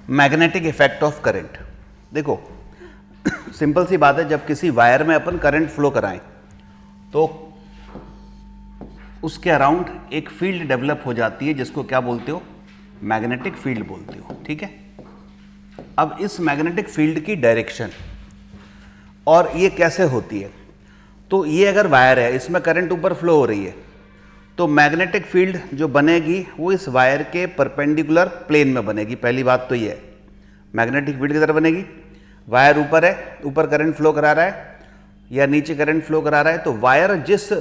Magnetic effect of current. देखो simple सी बात है, जब किसी वायर में अपन करंट फ्लो कराएं तो उसके अराउंड एक फील्ड डेवलप हो जाती है जिसको क्या बोलते हो, मैग्नेटिक फील्ड बोलते हो। ठीक है, अब इस मैग्नेटिक फील्ड की डायरेक्शन और ये कैसे होती है, तो ये अगर वायर है, इसमें करंट ऊपर फ्लो हो रही है, तो मैग्नेटिक फील्ड जो बनेगी वो इस वायर के परपेंडिकुलर प्लेन में बनेगी। पहली बात तो ये है, मैग्नेटिक फील्ड किधर बनेगी, वायर ऊपर है, ऊपर करंट फ्लो करा रहा है या नीचे करंट फ्लो करा रहा है, तो वायर जिस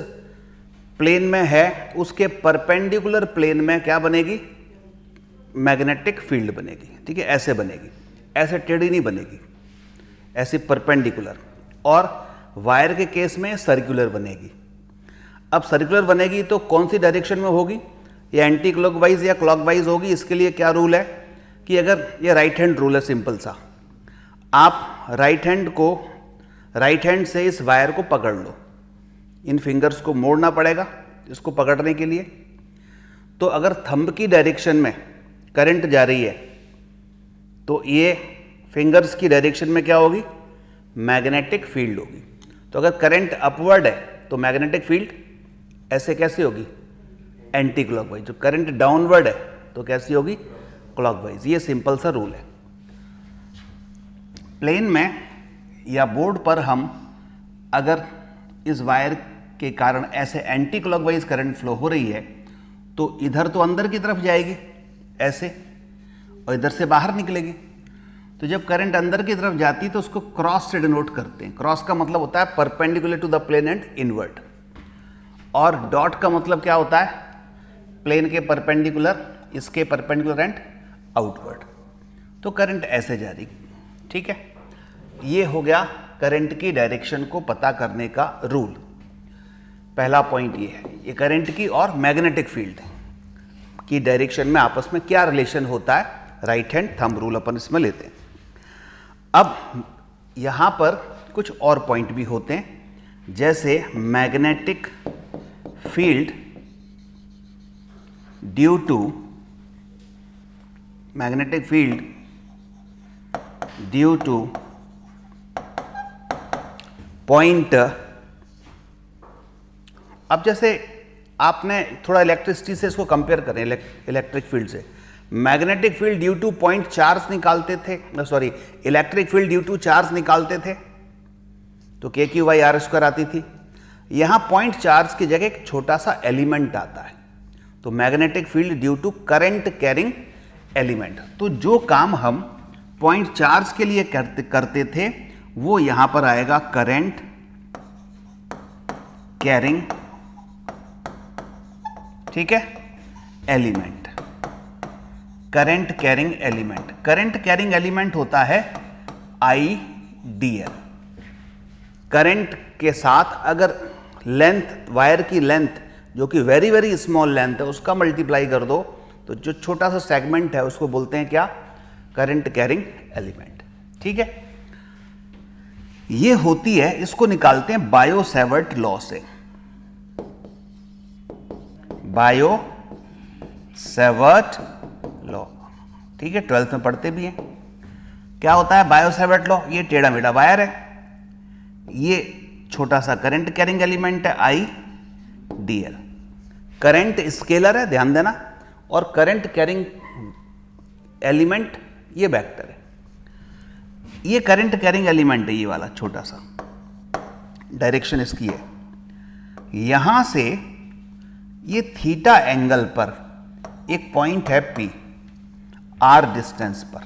प्लेन में है उसके परपेंडिकुलर प्लेन में क्या बनेगी, मैग्नेटिक फील्ड बनेगी। ठीक है, ऐसे बनेगी, ऐसे टेढ़ी नहीं बनेगी, ऐसे परपेंडिकुलर। और वायर के केस में सर्कुलर बनेगी। अब सर्कुलर बनेगी तो कौन सी डायरेक्शन में होगी, या एंटी क्लॉकवाइज या क्लॉकवाइज होगी। इसके लिए क्या रूल है कि अगर ये राइट हैंड रूल है, सिंपल सा, आप राइट हैंड से इस वायर को पकड़ लो, इन फिंगर्स को मोड़ना पड़ेगा इसको पकड़ने के लिए। तो अगर थंब की डायरेक्शन में करंट जा रही है तो ये फिंगर्स की डायरेक्शन में क्या होगी, मैग्नेटिक फील्ड होगी। तो अगर करंट अपवर्ड है तो मैग्नेटिक फील्ड ऐसे कैसे होगी, एंटी क्लॉकवाइज। जो करंट डाउनवर्ड है तो कैसी होगी, क्लॉकवाइज। ये सिंपल सा रूल है। प्लेन में या बोर्ड पर हम अगर इस वायर के कारण ऐसे एंटी क्लॉकवाइज करंट फ्लो हो रही है तो इधर तो अंदर की तरफ जाएगी ऐसे, और इधर से बाहर निकलेगी। तो जब करंट अंदर की तरफ जाती है तो उसको क्रॉस से डिनोट करते हैं। क्रॉस का मतलब होता है perpendicular to the plane and invert, और डॉट का मतलब क्या होता है, प्लेन के परपेंडिकुलर, इसके परपेंडिकुलर एंड आउटवर्ड। तो करंट ऐसे जा रही। ठीक है, ये हो गया करंट की डायरेक्शन को पता करने का रूल। पहला पॉइंट ये है, ये करंट की और मैग्नेटिक फील्ड की डायरेक्शन में आपस में क्या रिलेशन होता है, राइट हैंड थंब रूल अपन इसमें लेते हैं। अब यहां पर कुछ और पॉइंट भी होते हैं, जैसे magnetic field due to point. अब जैसे आपने थोड़ा इलेक्ट्रिसिटी से इसको कंपेयर करें, इलेक्ट्रिक फील्ड से। Magnetic field due to point charge निकालते थे, sorry electric field due to charge निकालते थे तो KQ/R² आती थी। यहां पॉइंट चार्ज की जगह एक छोटा सा एलिमेंट आता है, तो magnetic field due to current carrying element. तो जो काम हम पॉइंट चार्ज के लिए करते थे वो यहां पर आएगा, करंट कैरिंग, ठीक है, element. Current carrying element, current carrying element होता है IDL। करंट के साथ अगर लेंथ, वायर की लेंथ जो कि वेरी वेरी स्मॉल लेंथ है उसका मल्टीप्लाई कर दो तो जो छोटा सा सेगमेंट है उसको बोलते हैं क्या, करंट कैरिंग एलिमेंट। ठीक है, ये होती है, इसको निकालते हैं बायो-सेवर्ट लॉ से। बायो-सेवर्ट लॉ, ठीक है, 12th में पढ़ते भी हैं। क्या होता है बायो-सेवर्ट लॉ, ये टेढ़ा मेढ़ा वायर है, ये छोटा सा करंट कैरिंग एलिमेंट है IDL। करंट स्केलर है, ध्यान देना, और करंट कैरिंग एलिमेंट ये वेक्टर है। ये करंट कैरिंग एलिमेंट है, ये वाला छोटा सा, डायरेक्शन इसकी है, यहां से ये थीटा एंगल पर एक पॉइंट है P, R डिस्टेंस पर।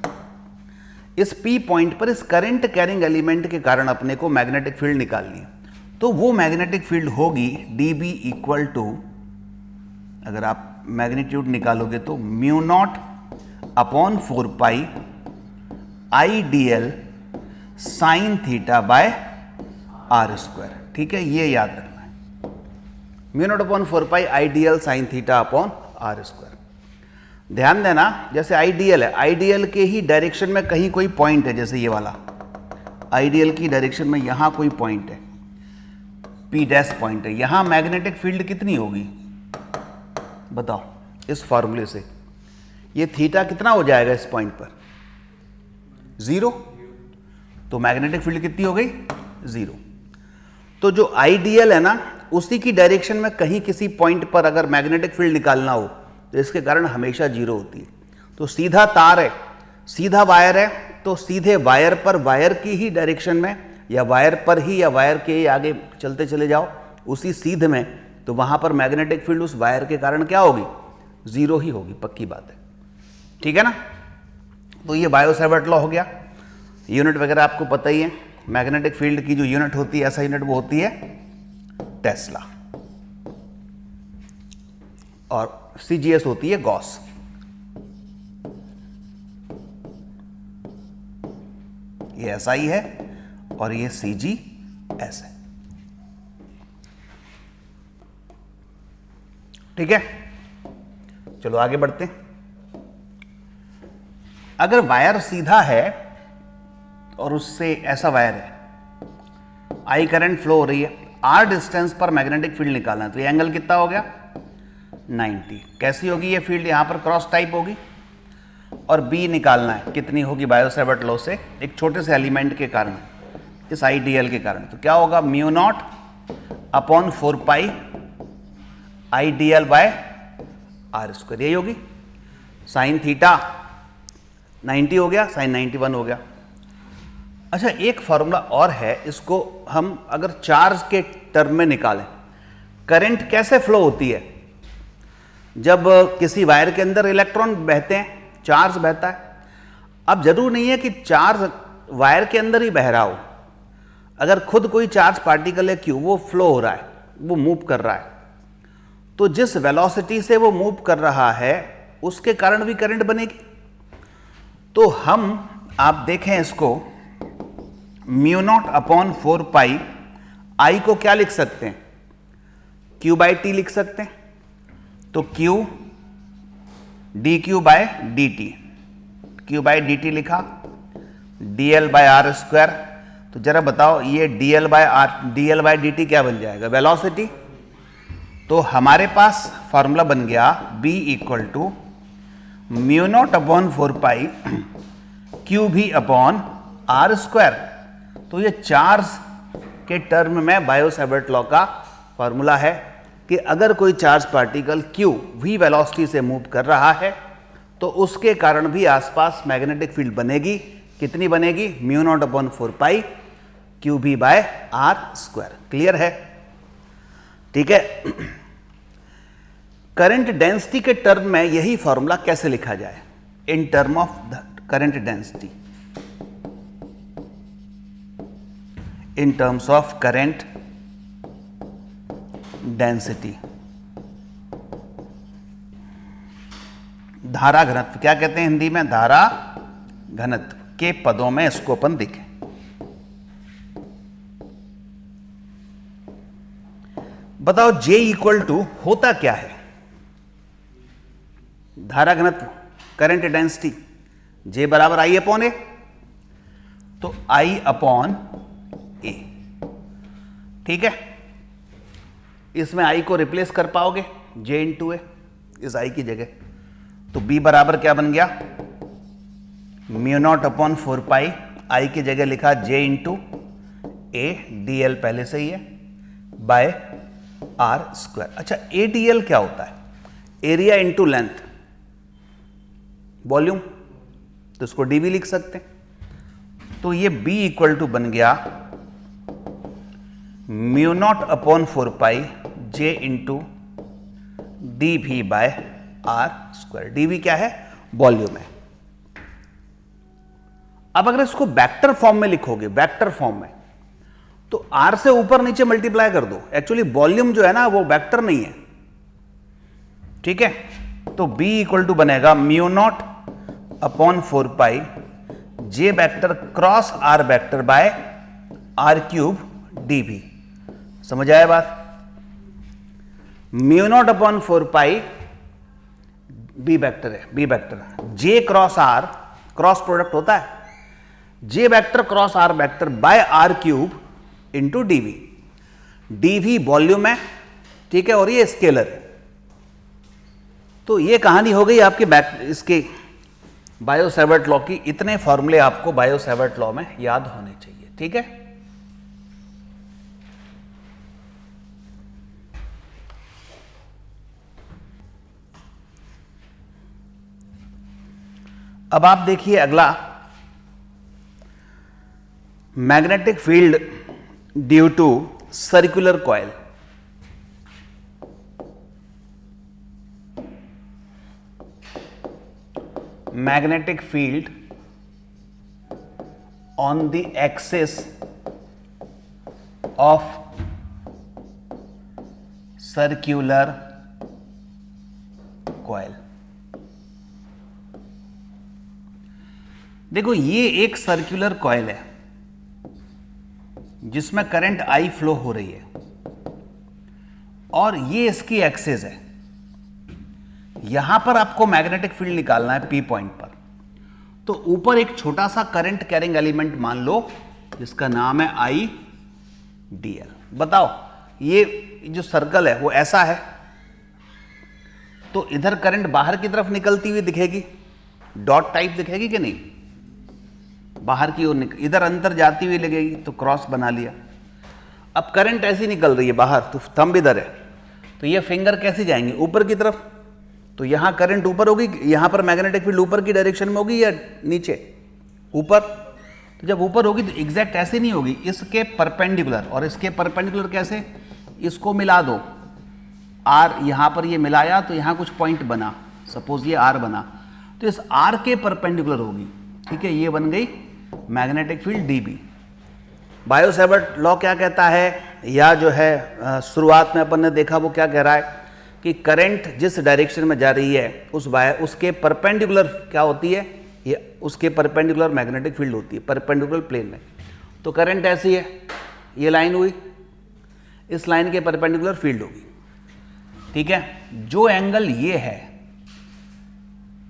इस P पॉइंट पर इस करंट कैरिंग एलिमेंट के कारण अपने को मैग्नेटिक फील्ड निकालनी है। तो वो मैग्नेटिक फील्ड होगी dB इक्वल टू, अगर आप मैग्नीट्यूड निकालोगे तो μ0/4π IDL sine theta by R²। ठीक है, ये याद रखना है, μ0/4π IDL sine theta upon R²। ध्यान देना, जैसे IDL है, IDL के ही डायरेक्शन में कहीं कोई पॉइंट है, जैसे ये वाला IDL की डायरेक्शन में यहां कोई पॉइंट है, P' पॉइंट है, यहां मैग्नेटिक फील्ड कितनी होगी बताओ, इस फॉर्मूले से ये थीटा कितना हो जाएगा इस पॉइंट पर, 0, तो मैग्नेटिक फील्ड कितनी हो गई? 0। तो जो आइडियल है ना, उसी की डायरेक्शन में कहीं किसी पॉइंट पर अगर मैग्नेटिक फील्ड निकालना हो तो इसके कारण हमेशा 0 होती है। तो सीधा तार है, सीधा वायर है, तो सीधे वायर पर वायर की ही डायरेक्शन में, या वायर पर ही या वायर के ही आगे चलते चले जाओ उसी सीध में, तो वहां पर मैग्नेटिक फील्ड उस वायर के कारण क्या होगी? 0 ही होगी, पक्की बात है। ठीक है ना? तो ये बायो-सैवर्ट लॉ हो गया। यूनिट वगैरह आपको पता ही है। मैग्नेटिक फील्ड की जो यूनिट होती है, ऐसा यूनिट वो होती है टेस्ला, और सीजीएस होती है गॉस। ये एसआई है और ये सीजीएस है। ठीक है, चलो आगे बढ़ते हैं। अगर वायर सीधा है और उससे ऐसा वायर है, आई करंट फ्लो हो रही है, आर डिस्टेंस पर मैग्नेटिक फील्ड निकालना है, तो ये एंगल कितना हो गया? 90। कैसी होगी ये फील्ड? यहां पर क्रॉस टाइप होगी, और बी निकालना है, कितनी होगी बायो-सैवर्ट लॉ से? एक छोटे से एलिमेंट के कारण, इस आईडीएल के कारण, तो क्या होगा? Mu not upon 4 pi IDL by R square, यही होगी। साइन थीटा 90 हो गया, साइन 91 हो गया। अच्छा, एक फॉर्मूला और है, इसको हम अगर चार्ज के टर्म में निकालें, करंट कैसे फ्लो होती है? जब किसी वायर के अंदर इलेक्ट्रॉन बहते हैं, चार्ज बहता है। अब जरूर नहीं है कि चार्ज वायर के अंदर ही बह रहा हो, अगर खुद कोई चार्ज पार्टिकल है क्यू, वो फ्लो हो रहा है, वो मूव कर रहा है, तो जिस वेलोसिटी से वो मूव कर रहा है उसके कारण भी करंट बनेगी। तो हम, आप देखें इसको, म्यू नॉट अपॉन 4 पाई आई को क्या लिख सकते हैं? क्यू बाई टी लिख सकते हैं। तो Q D Q by D T, Q by D T लिखा, D L by R square. तो जरा बताओ, ये D L by D T क्या बन जाएगा? वेलोसिटी। तो हमारे पास फॉर्मूला बन गया B equal to mu not upon 4 pi Q v upon R square. तो ये चार्ज के टर्म में बायो-सैवर्ट लॉ का फॉर्मूला है कि अगर कोई charge particle Q v velocity से मूव कर रहा है तो उसके कारण भी आसपास मैग्नेटिक फील्ड बनेगी। कितनी बनेगी? Mu not upon 4 pi Q B by R square. Clear है? ठीक है। करंट डेंसिटी के टर्म में यही फॉर्मूला कैसे लिखा जाए? In term of the current density, in terms of current density. धारा घनत्व क्या कहते हैं हिंदी में? धारा घनत्व के पदों में इसको अपन देखें। बताओ J इक्वल टू होता क्या है? धारा घनत्व, करंट डेंसिटी, J बराबर I अपॉन ए। तो I अपॉन ए, ठीक है। इसमें I को रिप्लेस कर पाओगे J इंटू ए, इस I की जगह। तो B बराबर क्या बन गया? Mu not upon 4 pi, I की जगह लिखा J इंटू ए, डी एल पहले से ही है, बाय आर स्क्वायर। अच्छा, ए डी एल क्या होता है? एरिया इंटू लेंथ, वॉल्यूम, तो इसको डीवी लिख सकते हैं। तो ये B इक्वल टू बन गया mu not upon 4 pi J into D भी बाय आर स्क्वायर। डीवी क्या है? वॉल्यूम है। अब अगर इसको वेक्टर फॉर्म में लिखोगे, वेक्टर फॉर्म में, तो आर से ऊपर नीचे मल्टीप्लाई कर दो। एक्चुअली वॉल्यूम जो है ना वो वेक्टर नहीं है, ठीक है। तो B इक्वल टू बनेगा mu not upon 4 pi J vector cross R vector by R cube D भी। समझ आया बात? Mu not upon 4 pi B vector है, B vector, J cross R, cross product होता है, J vector cross R vector by R cube into D V. D V volume है, ठीक है, और ये स्केलर है। तो ये कहानी हो गई आपके इसके बायो सेवर्ट लॉ की इतने फॉर्मूले आपको बायो सेवर्ट लॉ में याद होने चाहिए, ठीक है। अब आप देखिए अगला, magnetic field due to circular coil. magnetic field on the axis of circular coil। देखो ये एक सर्कुलर कॉइल है जिसमें करंट आई फ्लो हो रही है और ये इसकी एक्सिस है। यहां पर आपको मैग्नेटिक फील्ड निकालना है पी पॉइंट पर। तो ऊपर एक छोटा सा करंट कैरिंग एलिमेंट मान लो जिसका नाम है आई डी एल। बताओ ये जो सर्कल है वो ऐसा है, तो इधर करंट बाहर की तरफ निकलती हुई दिखेगी, डॉट टाइप दिखेगी कि नहीं, बाहर की ओर इधर अंदर जाती हुई लगेगी, तो क्रॉस बना लिया। अब करंट ऐसी निकल रही है बाहर, तो थंब इधर है, तो ये फिंगर कैसे जाएंगे ऊपर की तरफ, तो यहां करंट ऊपर होगी, यहां पर मैग्नेटिक फील्ड ऊपर की डायरेक्शन में होगी या नीचे, ऊपर। तो जब ऊपर होगी तो एग्जैक्ट ऐसे नहीं होगी, इसके परपेंडिकुलर। और इसके परपेंडिकुलर कैसे, इसको मिला दो, आर यहां पर ये मिलाया तो यहां कुछ पॉइंट बना, सपोज ये आर बना, तो इस आर के परपेंडिकुलर होगी, ठीक है। ये बन गई magnetic field dB. Bio Savart law क्या कहता है, या जो है शुरुआत में अपन ने देखा वो क्या कह रहा है कि करंट जिस डायरेक्शन में जा रही है उसके परपेंडिकुलर क्या होती है, ये उसके परपेंडिकुलर मैग्नेटिक फील्ड होती है, परपेंडिकुलर प्लेन में। तो करंट ऐसी है, ये लाइन हुई, इस लाइन के परपेंडिकुलर फील्ड होगी, ठीक है। जो एंगल ये है,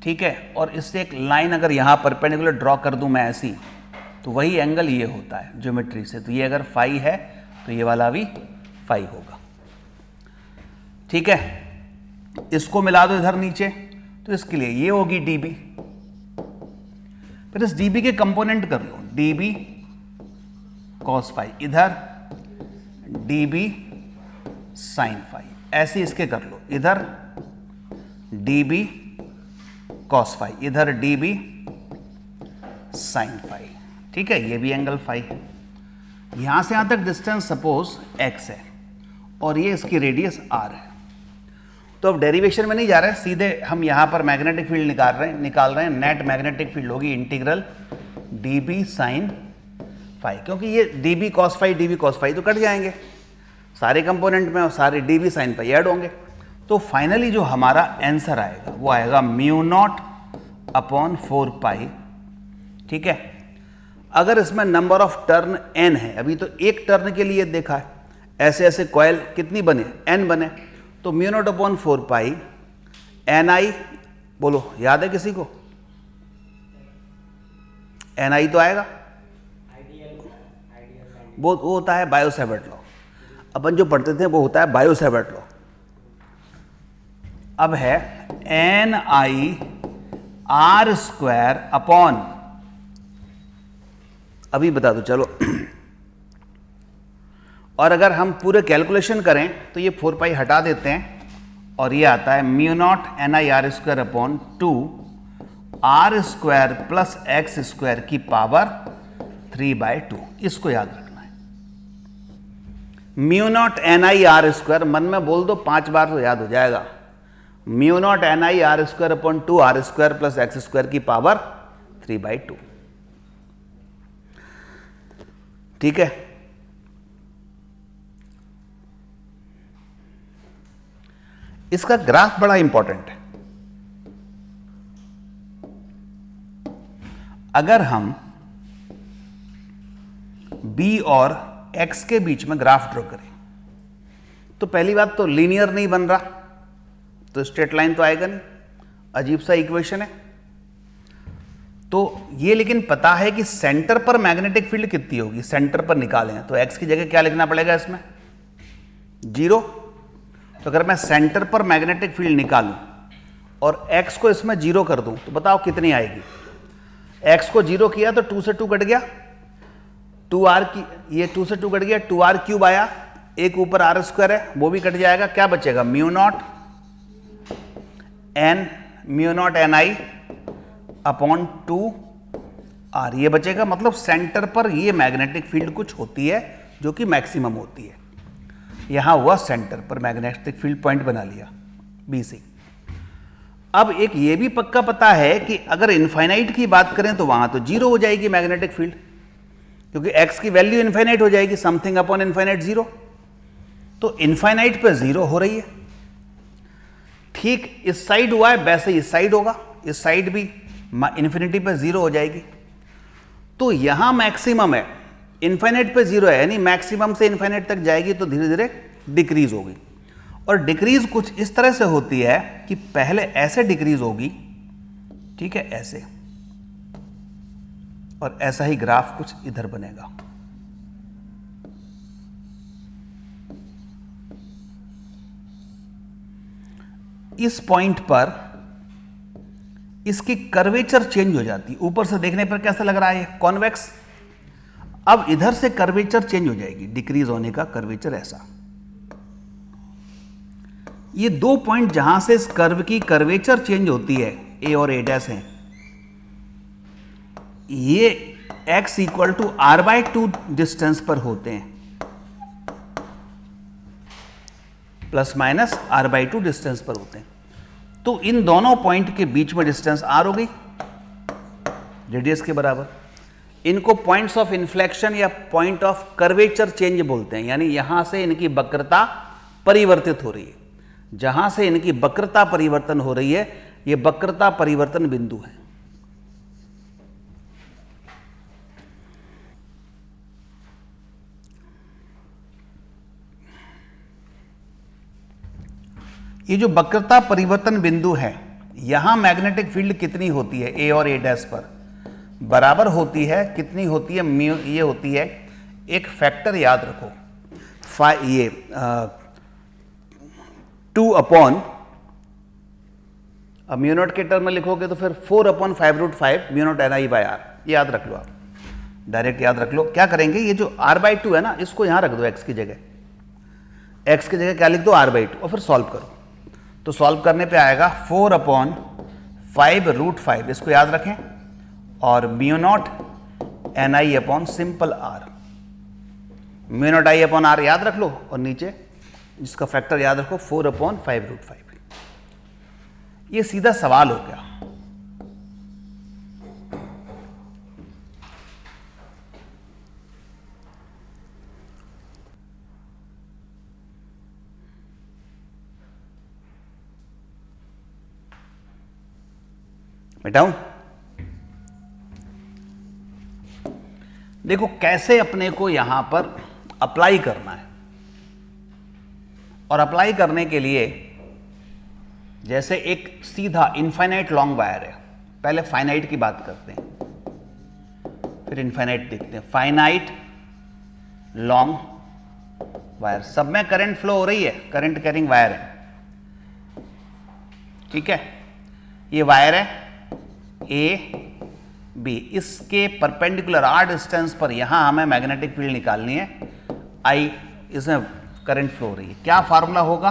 ठीक है, और इससे एक लाइन अगर यहां परपेंडिकुलर ड्रॉ कर दूं मैं ऐसी, तो वही एंगल ये होता है ज्योमेट्री से। तो ये अगर फाई है तो ये वाला भी फाई होगा, ठीक है। इसको मिला दो इधर नीचे, तो इसके लिए ये होगी डीबी। फिर इस डीबी के कंपोनेंट कर लो, डीबी कॉस फाई, इधर डीबी साइन फाई, ऐसे इसके कर लो, इधर डीबी कॉस फाई, इधर डीबी साइन फाई, ठीक है। ये भी एंगल फाई है। यहां से यहां तक डिस्टेंस सपोज एक्स है और ये इसकी रेडियस आर है। तो अब डेरिवेशन में नहीं जा रहे हैं, सीधे हम यहां पर मैग्नेटिक फील्ड निकाल रहे हैं। नेट मैग्नेटिक फील्ड होगी इंटीग्रल डीबी साइन फाई, क्योंकि ये डीबी कॉस फाई तो कट जाएंगे सारे कंपोनेंट में और सारे डीबी साइन फाई ऐड होंगे। तो फाइनली जो हमारा आंसर आएगा वो आएगा म्यू नॉट अपॉन 4 पाई, ठीक है। अगर इसमें नंबर ऑफ टर्न n है, अभी तो एक टर्न के लिए देखा है, ऐसे ऐसे कॉइल कितनी बने, n बने, तो म्यू नॉट अपॉन 4 पाई एन आई, बोलो याद है किसी को, एन आई तो आएगा, वो होता है बायो सेवर्ट लॉ। अपन जो पढ़ते थे वो होता है बायो सेवर्ट लॉ। अब है N I R square upon, अभी बता दो चलो। और अगर हम पूरे कैलकुलेशन करें तो ये 4 पाई हटा देते हैं और ये आता है mu naught N I R square upon 2 R square plus X square की पावर 3/2। इसको याद रखना है, mu naught N I R square, मन में बोल दो 5 बार तो याद हो जाएगा। Mu naught N I R square upon 2 R square plus X square की पावर 3/2, ठीक है। इसका ग्राफ बड़ा इंपॉर्टेंट है। अगर हम b और x के बीच में ग्राफ ड्रॉ करें तो पहली बात तो लीनियर नहीं बन रहा, तो स्ट्रेट लाइन तो आएगा नहीं, अजीब सा इक्वेशन है। तो ये लेकिन पता है कि सेंटर पर मैग्नेटिक फील्ड कितनी होगी, सेंटर पर निकालें तो x की जगह क्या लिखना पड़ेगा इसमें, 0। तो अगर मैं सेंटर पर मैग्नेटिक फील्ड निकालूं और x को इसमें 0 कर दूं तो बताओ कितनी आएगी। x को 0 किया तो 2 से 2 कट गया, 2r की, ये 2 से 2 कट गया, 2r क्यूब आया, एक ऊपर r स्क्वायर है वो भी कट जाएगा, क्या बचेगा mu naught N I upon 2r, ये बचेगा। मतलब सेंटर पर ये मैग्नेटिक फील्ड कुछ होती है जो कि मैक्सिमम होती है। यहां हुआ सेंटर पर मैग्नेटिक फील्ड पॉइंट बना लिया BC। अब एक ये भी पक्का पता है कि अगर इनफाइनाइट की बात करें तो वहां तो 0 हो जाएगी मैग्नेटिक फील्ड, क्योंकि x की वैल्यू इनफाइनाइट हो जाएगी, समथिंग अपॉन इनफाइनाइट 0, तो इनफाइनाइट पे 0 हो रही है। ठीक इस साइड हुआ है वैसे इस साइड होगा, इस साइड भी इन्फिनिटी पे 0 हो जाएगी। तो यहां मैक्सिमम है, इनफाइनाइट पे 0 है, यानी मैक्सिमम से इनफाइनाइट तक जाएगी तो धीरे धीरे डिक्रीज होगी। और डिक्रीज कुछ इस तरह से होती है कि पहले ऐसे डिक्रीज होगी, ठीक है, ऐसे, और ऐसा ही ग्राफ कुछ इधर बनेगा। इस पॉइंट पर इसकी कर्वेचर चेंज हो जाती है। ऊपर से देखने पर कैसा लग रहा है, कॉन्वेक्स। अब इधर से कर्वेचर चेंज हो जाएगी, डिक्रीज होने का कर्वेचर ऐसा। ये 2 पॉइंट जहां से इस कर्व की कर्वेचर चेंज होती है, ए और ए डैश है, ये x equal to r/2 distance पर होते हैं, प्लस माइनस r/2 डिस्टेंस पर होते हैं। तो इन दोनों पॉइंट के बीच में डिस्टेंस r हो गई, रेडियस के बराबर। इनको पॉइंट्स ऑफ इन्फ्लेक्शन या पॉइंट ऑफ कर्वेचर चेंज बोलते हैं, यानी यहां से इनकी वक्रता परिवर्तित हो रही है। जहां से इनकी वक्रता परिवर्तन हो रही है, ये वक्रता परिवर्तन बिंदु है। ये जो वक्रता परिवर्तन बिंदु है, यहां मैग्नेटिक फील्ड कितनी होती है, ए और ए डैश पर बराबर होती है, कितनी होती है, म्यू, ये होती है, एक फैक्टर याद रखो, ये 2 अपॉन, अब म्यू नॉट के टर्म में लिखोगे तो फिर 4/5√5 म्यू नॉट NI/r, याद रख लो आप, डायरेक्ट याद रख लो। क्या करेंगे, ये जो r/2 है ना, इसको यहां रख दो x की जगह, x की जगह क्या लिख दो r/2, और फिर सॉल्व करो। तो सॉल्व करने पे आएगा 4/5√5, इसको याद रखें, और mu naught NI upon simple r, mu naught I upon r याद रख लो, और नीचे जिसका फैक्टर याद रखो 4/5√5। ये सीधा सवाल हो गया। मिटाऊं? देखो कैसे अपने को यहां पर अप्लाई करना है, और अप्लाई करने के लिए जैसे एक सीधा इनफाइनाइट लॉन्ग वायर है, पहले फाइनाइट की बात करते हैं फिर इनफाइनाइट देखते हैं। फाइनाइट लॉन्ग वायर, सब में करंट फ्लो हो रही है, करंट कैरिंग वायर है, ठीक है। ये वायर है AB, इसके परपेंडिकुलर r डिस्टेंस पर यहां हमें मैग्नेटिक फील्ड निकालनी है, I, इसमें करंट फ्लो हो रही है। क्या फार्मूला होगा,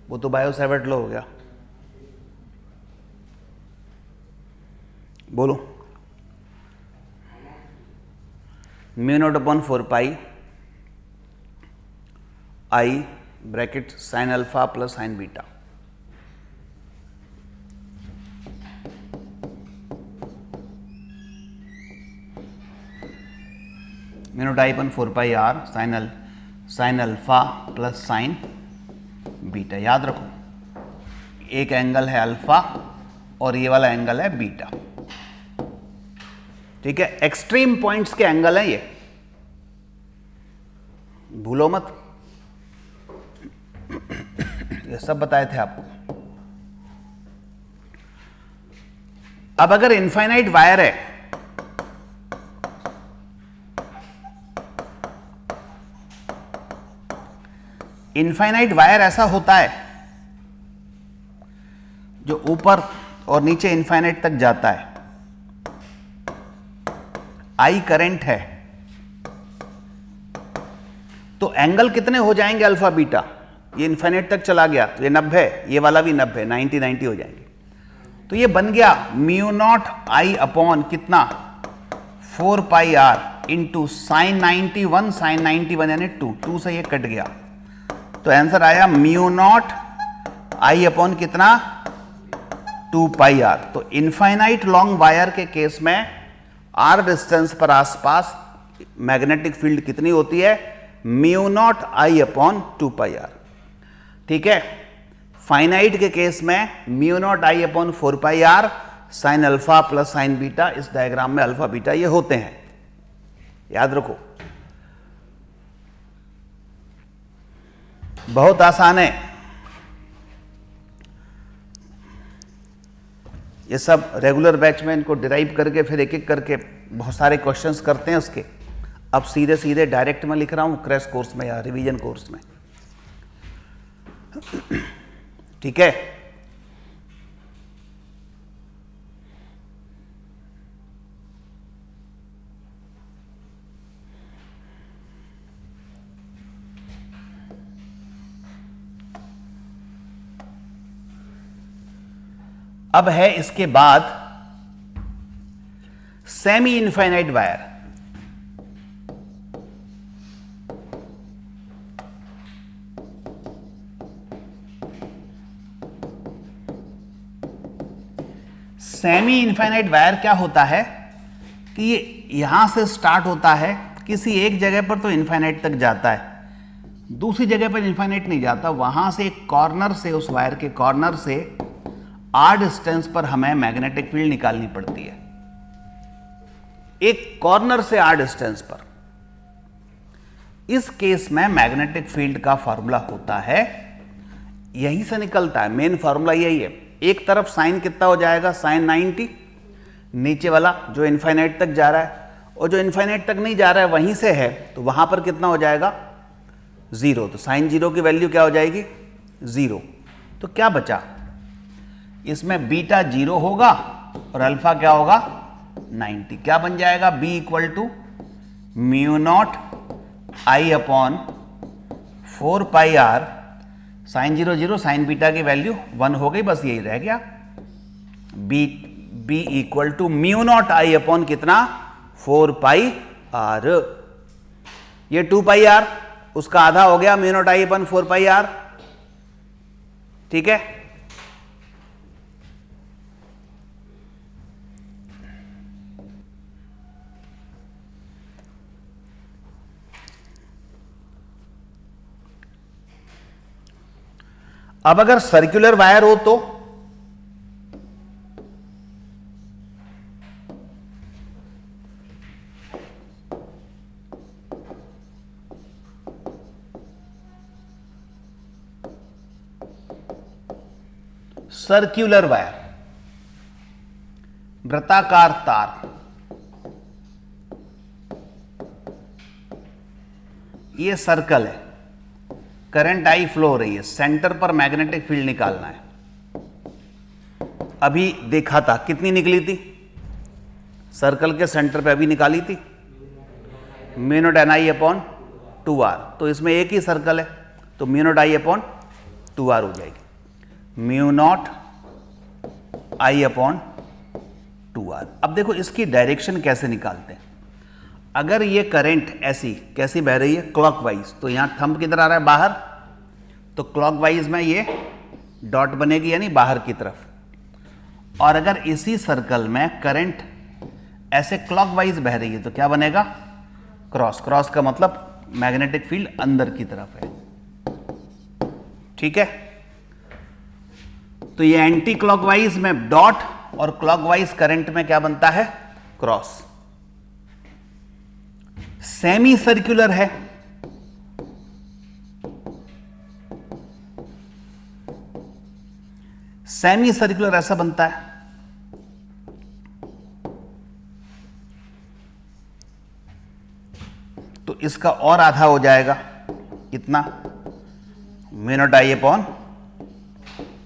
वो तो बायो-सैवर्ट लॉ हो गया, बोलो। Mu not upon 4 I bracket sign alpha plus sine beta. Mu naught I upon 4 r sign alpha plus sine beta. याद रखो, एक एंगल है अल्फा और ये वाला एंगल है बीटा, ठीक है। एक्सट्रीम पॉइंट्स के एंगल है ये, भूलो मत, ये सब बताए थे आपको। अब अगर इनफाइनाइट वायर है इनफाइनाइट वायर ऐसा होता है जो ऊपर और नीचे इनफाइनाइट तक जाता है, आई करंट है, तो एंगल कितने हो जाएंगे अल्फा बीटा, ये इनफाइनाइट तक चला गया तो ये 90, ये वाला भी 90, 90 हो जाएंगे। तो ये बन गया म्यू नॉट आई अपॉन कितना 4 पाई आर इंटू साइन 91 यानी 2 से ये कट गया, तो आंसर आया म्यू नॉट आई अपॉन कितना 2 पाई आर। तो इनफाइनाइट लॉन्ग वायर के केस में आर डिस्टेंस पर आसपास मैग्नेटिक फील्ड कितनी होती है, mu naught I upon 2 pi R. ठीक है, फाइनाइट के केस में mu naught I upon 4 pi R sine alpha plus sine beta, इस डायग्राम में अल्फा बीटा ये होते हैं, याद रखो, बहुत आसान है ये सब। रेगुलर बैच में इनको डिराइव करके फिर एक एक करके बहुत सारे क्वेश्चंस करते हैं उसके। अब सीधे सीधे डायरेक्ट में लिख रहा हूं क्रैश कोर्स में या रिवीजन कोर्स में। ठीक है, अब है इसके बाद semi infinite wire. Semi infinite wire क्या होता है कि ये यहां से स्टार्ट होता है, किसी एक जगह पर तो इनफाइनाइट तक जाता है, दूसरी जगह पर इनफाइनाइट नहीं जाता, वहां से एक कॉर्नर से, उस वायर के कॉर्नर से आर डिस्टेंस पर हमें मैग्नेटिक फील्ड निकालनी पड़ती है, एक कॉर्नर से आर डिस्टेंस पर। इस केस में मैग्नेटिक फील्ड का फॉर्मूला होता है, यहीं से निकलता है, मेन फॉर्मूला यही है। एक तरफ साइन कितना हो जाएगा, साइन 90, नीचे वाला जो इनफाइनाइट तक जा रहा है, और जो इनफाइनाइट तक नहीं जा रहा है वहीं से है, तो वहां पर कितना हो जाएगा 0, तो साइन 0 की वैल्यू क्या हो जाएगी 0। तो क्या बचा, इसमें बीटा 0 होगा और अल्फा क्या होगा 90, क्या बन जाएगा B equal to mu naught I upon 4 pi R sine 0 0, sine beta की वैल्यू 1 हो गई, बस यही रह गया, B equal to mu naught I upon कितना 4 पाई आर। ये 2 पाई आर उसका आधा हो गया, mu naught I upon 4 pi R. ठीक है, अब अगर सर्कुलर वायर हो तो सर्कुलर वायर, वृत्ताकार तार, ये सर्कल है, करंट आई फ्लो हो रही है, सेंटर पर मैग्नेटिक फील्ड निकालना है। अभी देखा था कितनी निकली थी, सर्कल के सेंटर पे अभी निकाली थी mu naught N I upon 2r, तो इसमें एक ही सर्कल है तो mu naught I upon 2r हो जाएगी, mu naught I upon 2r। अब देखो इसकी डायरेक्शन कैसे निकालते हैं। अगर ये करंट ऐसी कैसी बह रही है क्लॉकवाइज, तो यहां थंब किधर आ रहा है बाहर, तो क्लॉकवाइज में ये डॉट बनेगी यानी बाहर की तरफ। और अगर इसी सर्कल में करंट ऐसे क्लॉकवाइज बह रही है तो क्या बनेगा क्रॉस, क्रॉस का मतलब मैग्नेटिक फील्ड अंदर की तरफ है। ठीक है, तो ये एंटी क्लॉकवाइज में डॉट और क्लॉकवाइज करंट में क्या बनता है क्रॉस। सेमी सर्कुलर है, सेमी सर्कुलर ऐसा बनता है, तो इसका और आधा हो जाएगा कितना mu naught I upon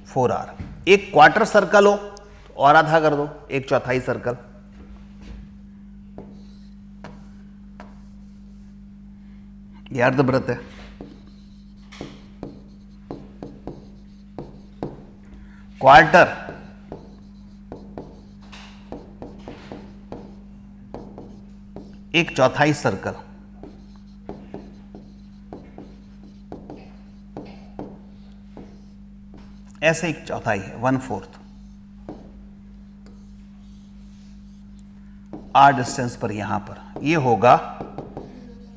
4r। एक क्वार्टर सर्कल हो तो और आधा कर दो, एक चौथाई सर्कल। ये अर्धवृत्त है। क्वार्टर एक चौथाई सर्कल, ऐसे एक चौथाई है, 1/4 आर डिस्टेंस पर यहां पर ये होगा।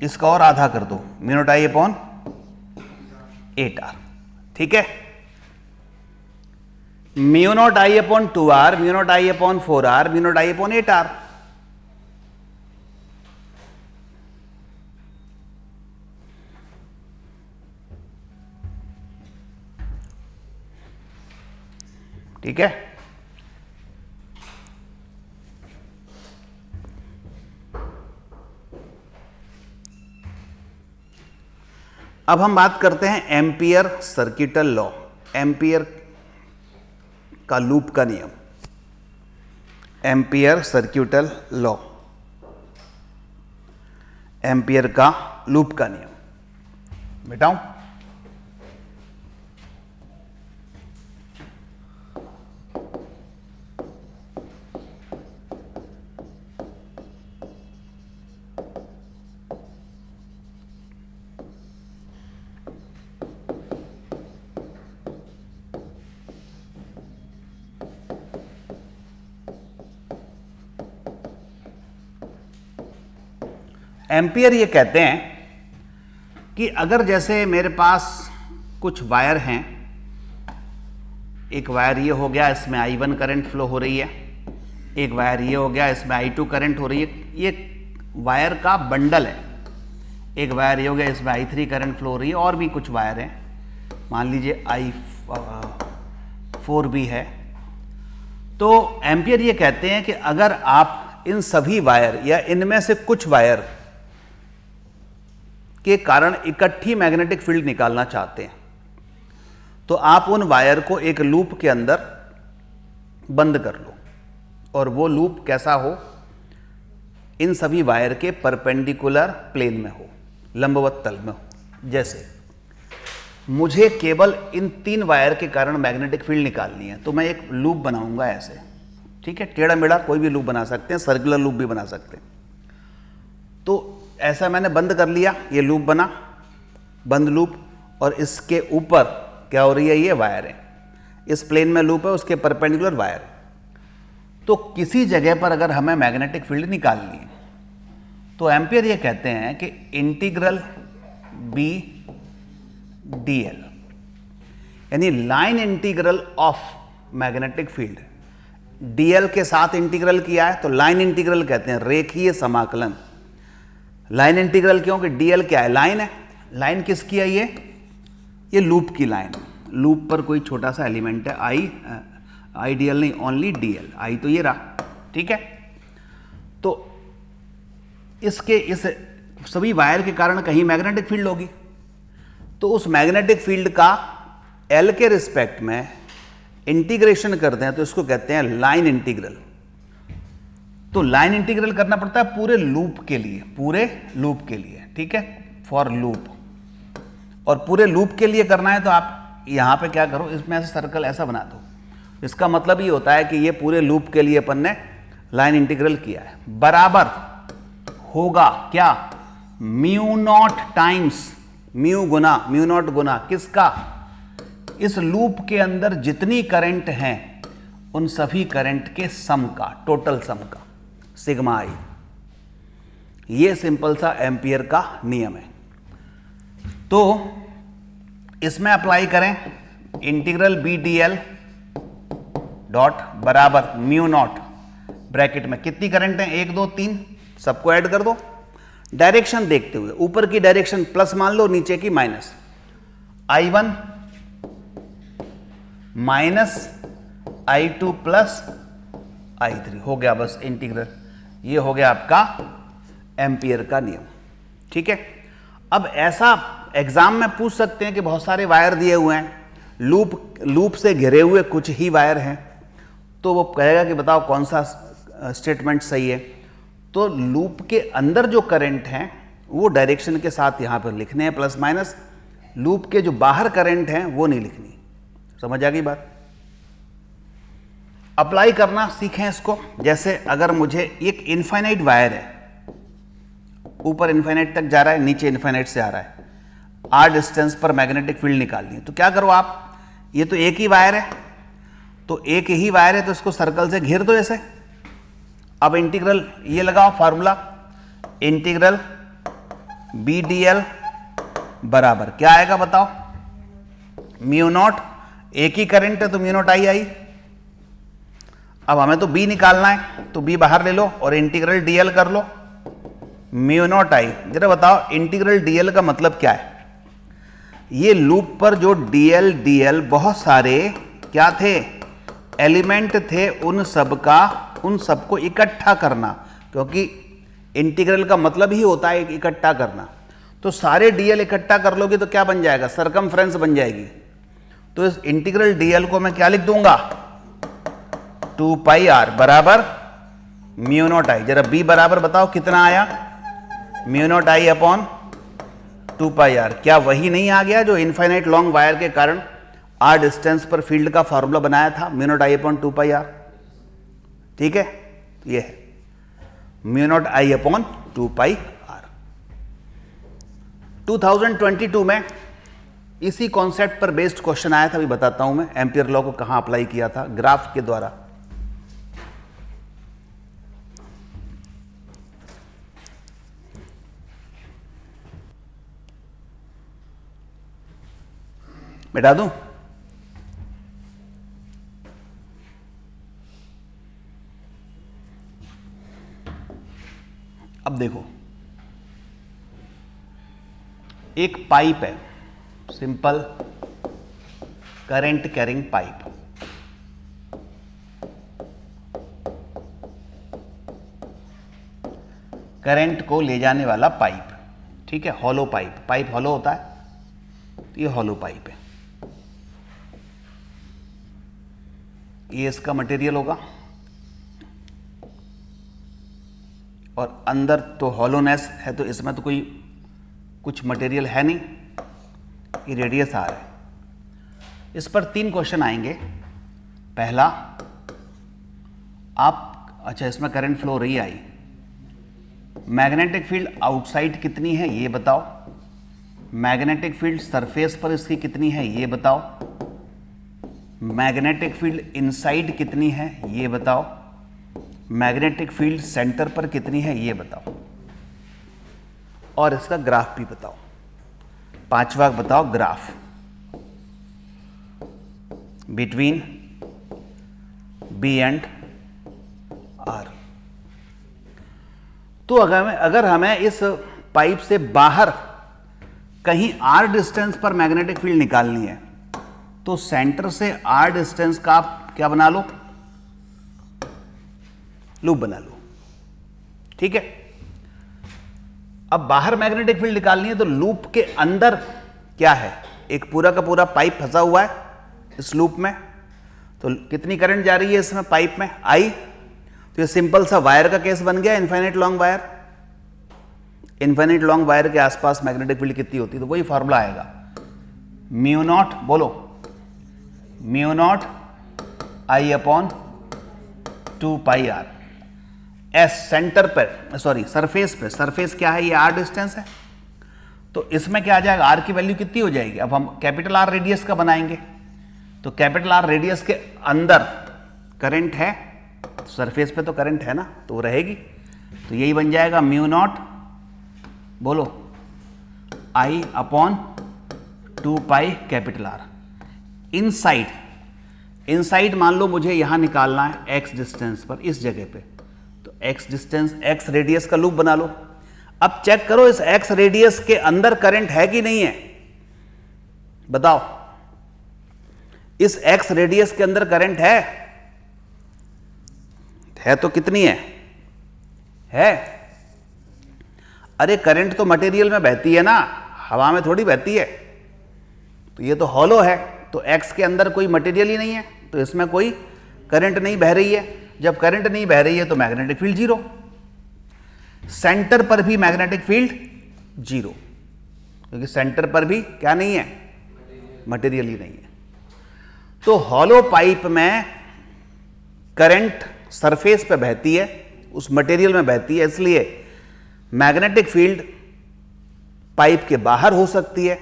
इसका और आधा कर दो, mu naught I upon 8r। ठीक है, mu naught I upon 2r, mu naught I upon 4r, mu naught I upon 8r। ठीक है, अब हम बात करते हैं एम्पियर सर्किटल लॉ, एम्पियर का लूप का नियम, एम्पियर सर्किटल लॉ, एम्पियर का लूप का नियम। बेटाऊं, एम्पियर ये कहते हैं कि अगर जैसे मेरे पास कुछ वायर हैं, एक वायर ये हो गया, इसमें I1 करंट फ्लो हो रही है, एक वायर ये हो गया, इसमें I2 करंट हो रही है, ये वायर का बंडल है। एक वायर ये हो गया, इसमें I3 करंट फ्लो हो रही है, और भी कुछ वायर हैं, मान लीजिए I4 भी है। तो एम्पियर ये कहते हैं कि अगर आप इन सभी वायर या इनमें से कुछ वायर के कारण इकट्ठी मैग्नेटिक फील्ड निकालना चाहते हैं, तो आप उन वायर को एक लूप के अंदर बंद कर लो, और वो लूप कैसा हो, इन सभी वायर के परपेंडिकुलर प्लेन में हो, लंबवत तल में हो। जैसे मुझे केवल इन 3 वायर के कारण मैग्नेटिक फील्ड निकालनी है, तो मैं एक लूप बनाऊंगा ऐसे। ठीक है, टेढ़ा मेढ़ा कोई भी लूप बना सकते हैं, सर्कुलर लूप भी बना सकते हैं। तो ऐसा मैंने बंद कर लिया, ये लूप बना, बंद लूप, और इसके ऊपर क्या हो रही है, ये वायर है, इस प्लेन में लूप है, उसके परपेंडिकुलर वायर है। तो किसी जगह पर अगर हमें मैग्नेटिक फील्ड निकालनी है, तो एम्पियर ये कहते हैं कि इंटीग्रल बी डीएल, यानी line integral of magnetic field, DL के साथ इंटीग्रल किया है तो लाइन इंटीग्रल कहते हैं, रेखीय समाकलन। लाइन इंटीग्रल क्यों, कि डीएल क्या है, लाइन है। लाइन किसकी है, ये लूप की लाइन। लूप पर कोई छोटा सा एलिमेंट है, आई डीएल नहीं, ओनली डीएल, आई तो ये रहा। ठीक है, तो इसके इस सभी वायर के कारण कहीं मैग्नेटिक फील्ड होगी, तो उस मैग्नेटिक फील्ड का एल के रिस्पेक्ट में इंटीग्रेशन करते हैं, तो इसको कहते हैं लाइन इंटीग्रल। तो लाइन इंटीग्रल करना पड़ता है पूरे लूप के लिए, पूरे लूप के लिए। ठीक है, फॉर लूप, और पूरे लूप के लिए करना है तो आप यहां पे क्या करो, इसमें ऐसे सर्कल ऐसा बना दो। इसका मतलब ये होता है कि ये पूरे लूप के लिए अपन ने लाइन इंटीग्रल किया है। बराबर होगा क्या, mu naught times, mu naught गुना किसका, इस लूप के अंदर जितनी करंट हैं उन सभी करंट के सम का, टोटल सम का, सिग्मा आई। ये सिंपल सा एम्पियर का नियम है। तो इसमें अप्लाई करें, integral B D L dot बराबर म्यू नॉट, ब्रैकेट में कितनी करंट है, 1 2 3, सबको ऐड कर दो। डायरेक्शन देखते हुए, ऊपर की डायरेक्शन प्लस मान लो, नीचे की minus. I1 minus I2 plus I3 हो गया, बस इंटीग्रल। ये हो गया आपका एम्पियर का नियम। ठीक है, अब ऐसा एग्जाम में पूछ सकते हैं कि बहुत सारे वायर दिए हुए हैं, लूप से घिरे हुए कुछ ही वायर हैं, तो वो कहेगा कि बताओ कौन सा स्टेटमेंट सही है। तो लूप के अंदर जो करंट हैं वो डायरेक्शन के साथ यहाँ पर लिखने हैं प्लस माइनस, लूप के जो बाहर करंट हैं वो नहीं लिखनी। समझ आ गई बात? अप्लाई करना सीखें इसको। जैसे अगर मुझे एक इनफाइनाइट वायर है, ऊपर इनफाइनाइट तक जा रहा है, नीचे इनफाइनाइट से आ रहा है, आर डिस्टेंस पर मैग्नेटिक फील्ड निकालनी है, तो क्या करो आप, ये तो एक ही वायर है, तो एक ही वायर है तो इसको सर्कल से घेर दो ऐसे। अब इंटीग्रल ये लगाओ formula, integral B D L बराबर क्या आएगा बताओ, म्यू नॉट, एक ही करंट है तो म्यू नॉट आई। अब हमें तो बी निकालना है तो बी बाहर ले लो और इंटीग्रल डीएल कर लो, म्यू नॉट आई। जरा बताओ इंटीग्रल डीएल का मतलब क्या है? ये लूप पर जो डीएल बहुत सारे क्या थे, एलिमेंट थे, उन सबको इकट्ठा करना, क्योंकि इंटीग्रल का मतलब ही होता है इकट्ठा करना। तो सारे डीएल इकट्ठा कर लोगे तो क्या बन जाएगा, सरकमफ्रेंस बन जाएगी। तो इस इंटीग्रल डीएल को मैं क्या लिख दूंगा, 2 पाई आर बराबर म्यू नॉट आई। जरा बी बराबर बताओ कितना आया, mu naught I upon 2 pi R. क्या वही नहीं आ गया जो इनफाइनाइट लॉन्ग वायर के कारण आर डिस्टेंस पर फील्ड का फॉर्मूला बनाया था, mu naught I upon 2 pi R. ठीक है, ये है mu naught I upon 2 pi R. 2022 में इसी कॉन्सेप्ट पर बेस्ड क्वेश्चन आया था, अभी बताता हूं मैं एम्पियर लॉ को कहां अप्लाई किया था, ग्राफ के द्वारा। मिटा दूं? अब देखो, एक पाइप है, simple current carrying pipe, current को ले जाने वाला पाइप। ठीक है, हॉलो पाइप, पाइप हॉलो होता है, तो ये हॉलो पाइप है, ये इसका मटेरियल होगा, और अंदर तो हॉलोनेस है, तो इसमें तो कोई कुछ मटेरियल है नहीं, ये रेडियस आर है। इस पर 3 क्वेश्चन आएंगे। पहला, आप अच्छा इसमें करंट फ्लो रही आई, मैग्नेटिक फील्ड आउटसाइड कितनी है ये बताओ, मैग्नेटिक फील्ड सरफेस पर इसकी कितनी है ये बताओ, मैग्नेटिक फील्ड इनसाइड कितनी है ये बताओ, मैग्नेटिक फील्ड सेंटर पर कितनी है ये बताओ, और इसका ग्राफ भी बताओ। 5वां बताओ graph between B and R. तो अगर हमें इस पाइप से बाहर कहीं आर डिस्टेंस पर मैग्नेटिक फील्ड निकालनी है, तो सेंटर से आर डिस्टेंस का आप क्या बना लो, लूप बना लो। ठीक है, अब बाहर मैग्नेटिक फील्ड निकालनी है तो लूप के अंदर क्या है, एक पूरा का पूरा पाइप फंसा हुआ है इस लूप में, तो कितनी करंट जा रही है इसमें पाइप में, आई। तो ये सिंपल सा वायर का केस बन गया, infinite long wire. Infinite long wire के आसपास मैग्नेटिक फील्ड कितनी होती है, तो वही फॉर्मूला आएगा, म्यू नॉट, बोलो mu naught I upon 2 pi R. एस सेंटर पर, सॉरी सरफेस पे, सरफेस क्या है, ये आर डिस्टेंस है, तो इसमें क्या आ जाएगा, आर की वैल्यू कितनी हो जाएगी। अब हम कैपिटल आर रेडियस का बनाएंगे, तो कैपिटल आर रेडियस के अंदर करंट है, सरफेस पे तो करंट है ना, तो वो रहेगी, तो यही बन जाएगा म्यू नॉट, बोलो I upon 2 pi capital R. Inside मान लो मुझे यहां निकालना है एक्स डिस्टेंस पर, इस जगह पे, तो एक्स डिस्टेंस, एक्स रेडियस का लूप बना लो। अब चेक करो इस एक्स रेडियस के अंदर करंट है कि नहीं है, बताओ, इस एक्स रेडियस के अंदर करंट है तो कितनी है? अरे करंट तो मटेरियल में बहती है ना, हवा में थोड़ी बहती है, तो ये तो हॉलो है, तो एक्स के अंदर कोई मटेरियल ही नहीं है, तो इसमें कोई करंट नहीं बह रही है। जब करंट नहीं बह रही है तो मैग्नेटिक फील्ड जीरो। सेंटर पर भी मैग्नेटिक फील्ड जीरो, क्योंकि सेंटर पर भी क्या नहीं है, मटेरियल ही नहीं है। तो हॉलो पाइप में करंट सरफेस पे बहती है, उस मटेरियल में बहती है, इसलिए मैग्नेटिक फील्ड पाइप के बाहर हो सकती है,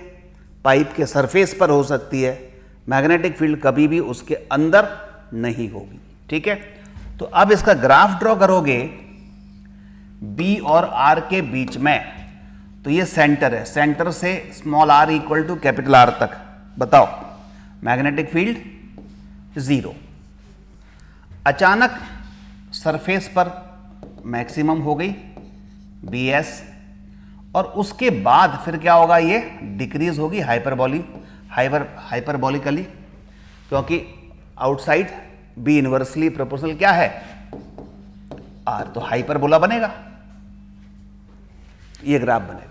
पाइप के सरफेस पर हो सकती है, मैग्नेटिक फील्ड कभी भी उसके अंदर नहीं होगी। ठीक है, तो अब इसका ग्राफ ड्रॉ करोगे बी और आर के बीच में, तो ये सेंटर है, सेंटर से small R equal to capital R तक, बताओ मैग्नेटिक फील्ड जीरो। अचानक सरफेस पर मैक्सिमम हो गई बी एस, और उसके बाद फिर क्या होगा, ये डिक्रीज होगी हाइपरबोलिकली, क्योंकि आउटसाइड बी इनवर्सली प्रोपोर्शनल क्या है, आर, तो हाइपरबोला बनेगा, ये ग्राफ बनेगा।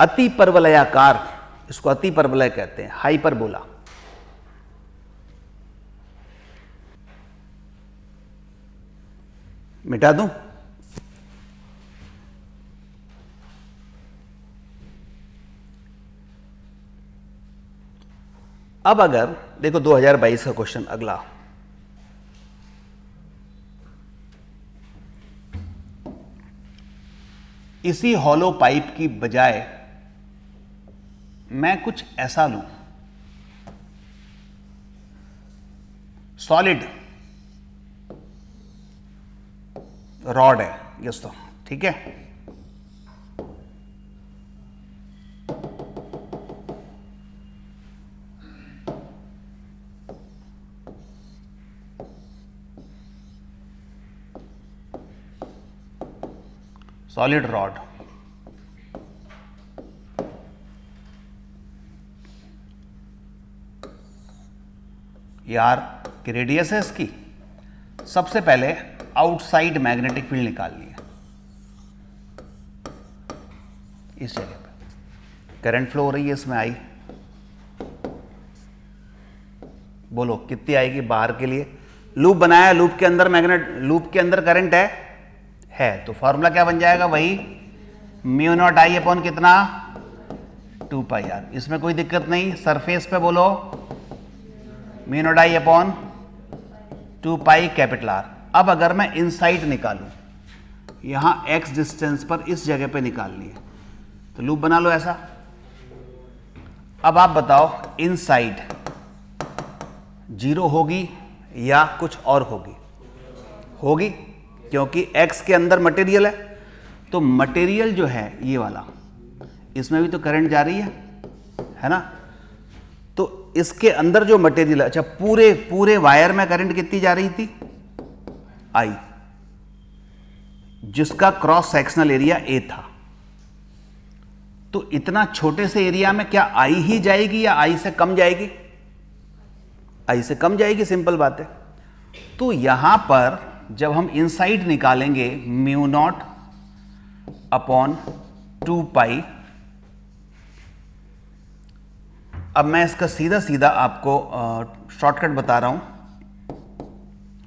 अति परवलयाकार, इसको अति परवलय कहते हैं, हाइपरबोला। मिटा दूं? अब अगर देखो 2022 का क्वेश्चन अगला, इसी हॉलो पाइप की बजाय मैं कुछ ऐसा लूं, सॉलिड रॉड है ये, तो ठीक है, सॉलिड रॉड, ये आर की रेडियस है इसकी। सबसे पहले आउटसाइड मैग्नेटिक फील्ड निकालनी है, इस जगह पे करंट फ्लो हो रही है, इसमें आई, बोलो कितनी आएगी बाहर के लिए, लूप बनाया, लूप के अंदर लूप के अंदर करंट है, तो फॉर्मूला क्या बन जाएगा, वही म्यू नॉट आई अपॉन कितना, 2 पाई आर। इसमें कोई दिक्कत नहीं, सरफेस पे बोलो mu naught I upon 2 pi capital are. अब अगर मैं इनसाइड निकालूं, यहां x डिस्टेंस पर इस जगह पे निकालनी है, तो लूप बना लो ऐसा। अब आप बताओ इनसाइड जीरो होगी या कुछ और होगी, क्योंकि x के अंदर मटेरियल है, तो मटेरियल जो है ये वाला, इसमें भी तो करंट जा रही है ना, तो इसके अंदर जो मटेरियल है, अच्छा पूरे वायर में करंट कितनी जा रही थी, आई, जिसका क्रॉस सेक्शनल एरिया ए था। तो इतना छोटे से एरिया में क्या आई ही जाएगी या आई से कम जाएगी, आई से कम जाएगी, सिंपल बात है। तो यहां पर जब हम इनसाइड निकालेंगे म्यू नॉट अपॉन 2 पाई, अब मैं इसका सीधा आपको शॉर्टकट बता रहा हूं।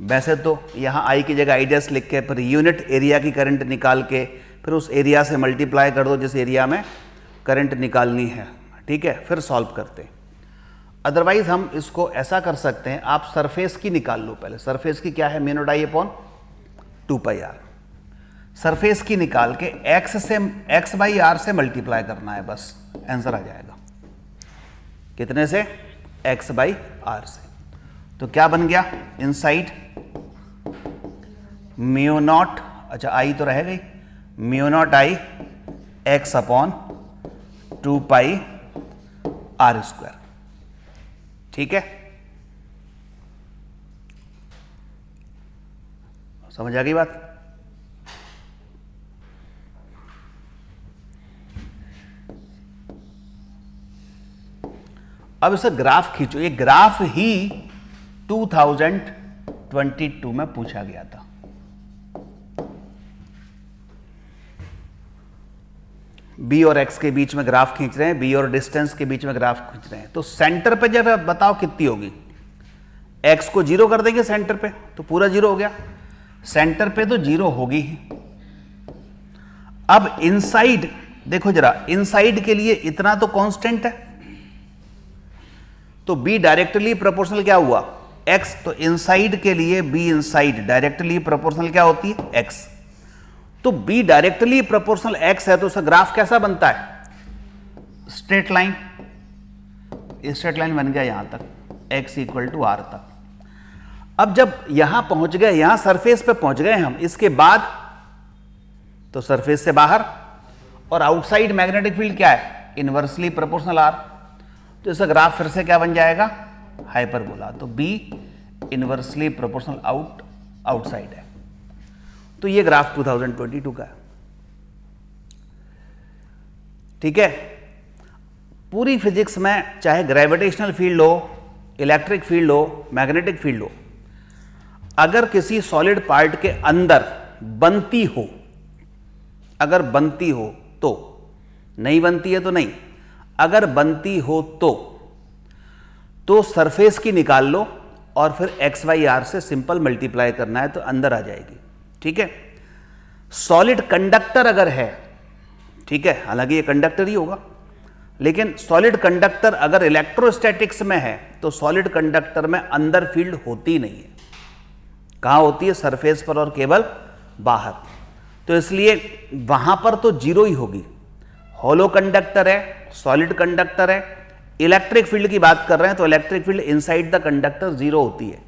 वैसे तो यहां आई की जगह आई डैश लिख के फिर यूनिट एरिया की करंट निकाल के फिर उस एरिया से मल्टीप्लाई कर दो जिस एरिया में करंट निकालनी है, ठीक है, फिर सॉल्व करते हैं। अदरवाइज हम इसको ऐसा कर सकते हैं, आप सरफेस की निकाल लो पहले। सरफेस की क्या है, mu naught I upon 2 pi R. Surface की निकाल के x बाई आर से मल्टीप्लाई करना है, बस आंसर आ जाएगा। कितने से, x बाई आर से। तो क्या बन गया, इनसाइड म्यू नॉट, अच्छा आई तो रह गई, mu naught I x upon 2 pi R square, ठीक है, समझ आ गई बात। अब इसे ग्राफ खींचो, ये ग्राफ ही 2000 22 में पूछा गया था। बी और एक्स के बीच में ग्राफ खींच रहे हैं, बी और डिस्टेंस के बीच में ग्राफ खींच रहे हैं, तो सेंटर पे जरा बताओ कितनी होगी। एक्स को 0 कर देंगे सेंटर पे तो पूरा 0 हो गया, सेंटर पे तो 0 होगी ही। अब इनसाइड देखो जरा, इनसाइड के लिए इतना तो कांस्टेंट है, तो बी डायरेक्टली प्रोपोर्शनल क्या हुआ, एक्स। तो इनसाइड के लिए बी इनसाइड डायरेक्टली प्रोपोर्शनल क्या होती है, एक्स। तो बी डायरेक्टली प्रोपोर्शनल एक्स है, तो उसका ग्राफ कैसा बनता है, स्ट्रेट लाइन। स्ट्रेट लाइन बन गया यहां तक, x इक्वल टू आर तक। अब जब यहां पहुंच गए, यहां सरफेस पे पहुंच गए हम, इसके बाद तो सरफेस से बाहर, और आउटसाइड मैग्नेटिक फील्ड क्या है, इनवर्सली प्रोपोर्शनल आर। तो इसका ग्राफ फिर से क्या बन जाएगा, हाइपरबोला। तो बी इनवर्सली प्रोपोर्शनल आउटसाइड है। तो ये ग्राफ 2022 का है। ठीक है, पूरी फिजिक्स में चाहे ग्रेविटेशनल फील्ड हो, इलेक्ट्रिक फील्ड हो, मैग्नेटिक फील्ड हो, अगर किसी सॉलिड पार्ट के अंदर बनती हो, अगर बनती हो तो, नहीं बनती है तो नहीं, अगर बनती हो तो सरफेस की निकाल लो और फिर एक्स वाई आर से सिंपल मल्टीप्लाई करना है तो अंदर आ जाएगी। ठीक है, सॉलिड कंडक्टर अगर है, ठीक है, हालांकि ये कंडक्टर ही होगा, लेकिन सॉलिड कंडक्टर अगर इलेक्ट्रोस्टैटिक्स में है तो सॉलिड कंडक्टर में अंदर फील्ड होती नहीं है। कहां होती है, सरफेस पर और केवल बाहर। तो इसलिए वहां पर तो 0 ही होगी। हॉलो कंडक्टर है, सॉलिड कंडक्टर है, इलेक्ट्रिक फील्ड की बात कर रहे हैं तो electric field inside the conductor 0 होती है,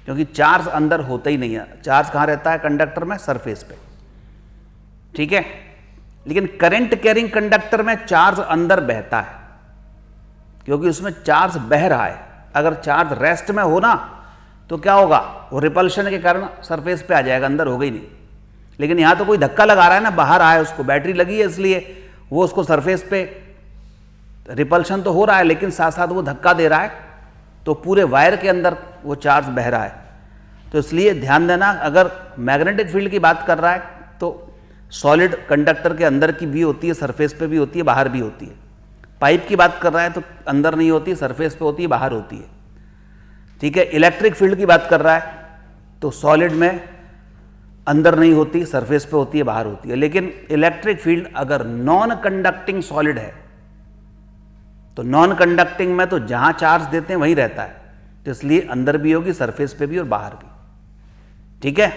क्योंकि चार्ज अंदर होता ही नहीं है। चार्ज कहां रहता है कंडक्टर में, सरफेस पे। ठीक है, लेकिन करंट कैरिंग कंडक्टर में चार्ज अंदर बहता है, क्योंकि उसमें चार्ज बह रहा है। अगर चार्ज रेस्ट में हो ना तो क्या होगा, वो रिपल्शन के कारण सरफेस पे आ जाएगा, अंदर होगा ही नहीं। लेकिन यहां तो कोई धक्का लगा रहा है ना, बाहर आया, उसको बैटरी लगी है, इसलिए वो उसको सरफेस पे रिपल्शन तो हो रहा है, लेकिन साथ साथ वो धक्का दे रहा है, तो पूरे वायर के अंदर वो चार्ज बह रहा है। तो इसलिए ध्यान देना, अगर मैग्नेटिक फील्ड की बात कर रहा है तो सॉलिड कंडक्टर के अंदर की भी होती है, सरफेस पे भी होती है, बाहर भी होती है। पाइप की बात कर रहा है तो अंदर नहीं होती, सरफेस पे होती है, बाहर होती है। ठीक है, इलेक्ट्रिक फील्ड की बात कर रहा है तो सॉलिड में अंदर नहीं होती, सरफेस पे होती है, बाहर होती है। लेकिन इलेक्ट्रिक फील्ड अगर नॉन कंडक्टिंग सॉलिड है तो नॉन कंडक्टिंग में तो जहां चार्ज देते हैं वहीं रहता है, तो इसलिए अंदर भी होगी, सरफेस पे भी और बाहर भी। ठीक है,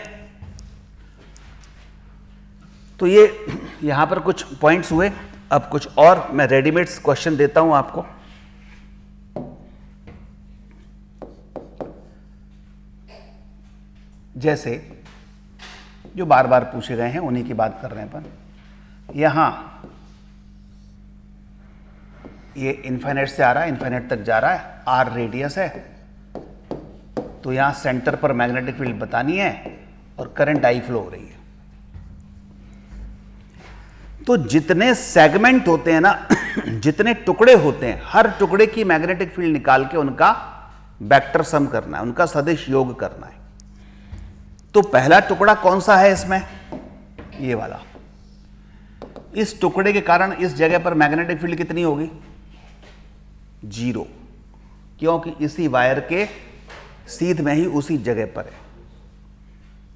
तो ये यहां पर कुछ पॉइंट्स हुए। अब कुछ और मैं रेडीमेड क्वेश्चन देता हूं आपको। जैसे जो बार बार पूछे गए हैं उन्हीं की बात कर रहे हैं अपन। यहां ये इन्फिनिट से आ रहा है, इन्फिनिट तक जा रहा है, आर रेडियस है, तो यहां सेंटर पर मैग्नेटिक फील्ड बतानी है और करंट आई फ्लो हो रही है। तो जितने सेगमेंट होते हैं ना, जितने टुकड़े होते हैं, हर टुकड़े की मैग्नेटिक फील्ड निकाल के उनका वेक्टर सम करना है, उनका सदिश योग करना है। तो पहला टुकड़ा कौन सा है इसमें, ये वाला। इस टुकड़े के कारण इस जगह पर मैग्नेटिक फील्ड कितनी होगी, 0, क्योंकि इसी वायर के सीध में ही उसी जगह पर है।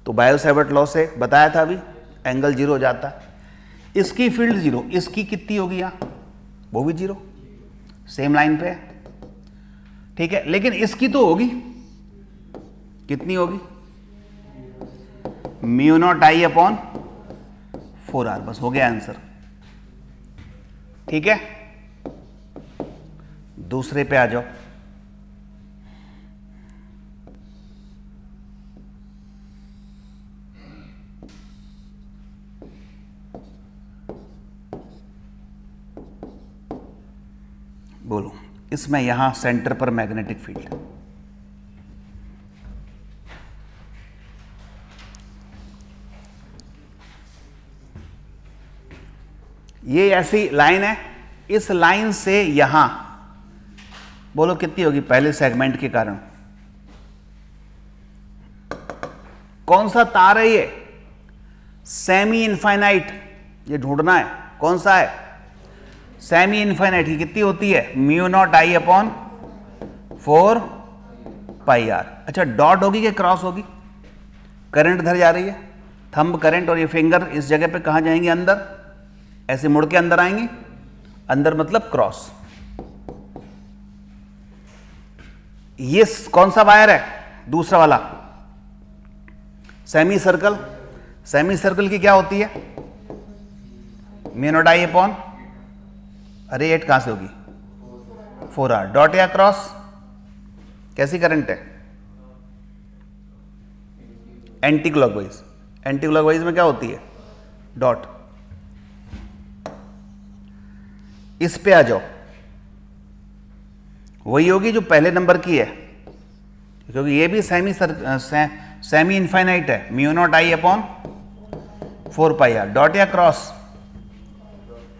तो बायो-सैवर्ट लॉ से बताया था अभी, एंगल 0 हो जाता है। इसकी फील्ड 0, इसकी कितनी होगी यहां, वो भी 0, सेम लाइन पे है। ठीक है, लेकिन इसकी तो होगी, कितनी होगी, μ0I अपॉन 4R। बस हो गया आंसर। ठीक है, दूसरे पे आ जाओ। बोलो, इसमें यहां सेंटर पर मैग्नेटिक फील्ड, ये ऐसी लाइन है, इस लाइन से यहां बोलो कितनी होगी पहले सेगमेंट के कारण, कौन सा तार है ये? सेमी इनफाइनाइट, ये ढूंढना है कौन सा है, सेमी इनफाइनाइट की कितनी होती है, mu naught I upon 4 pi R. अच्छा, डॉट होगी कि क्रॉस होगी? करंट इधर जा रही है, थंब करंट, और ये फिंगर इस जगह पे कहां जाएंगे, अंदर, ऐसे मुड़ के अंदर आएंगी, अंदर मतलब क्रॉस। ये कौन सा वायर है, दूसरा वाला, सेमी सर्कल। सेमी सर्कल की क्या होती है, म्यू नॉट आई अपॉन, अरे 8 कहां से होगी, 4R। डॉट या क्रॉस, कैसी करंट है, एंटी क्लॉकवाइज। एंटी क्लॉकवाइज में क्या होती है, डॉट। इस पे आ जाओ, वही होगी जो पहले नंबर की है, क्योंकि ये भी सेमी इनफाइनाइट है, mu naught I upon 4 pi R. Dot या क्रॉस,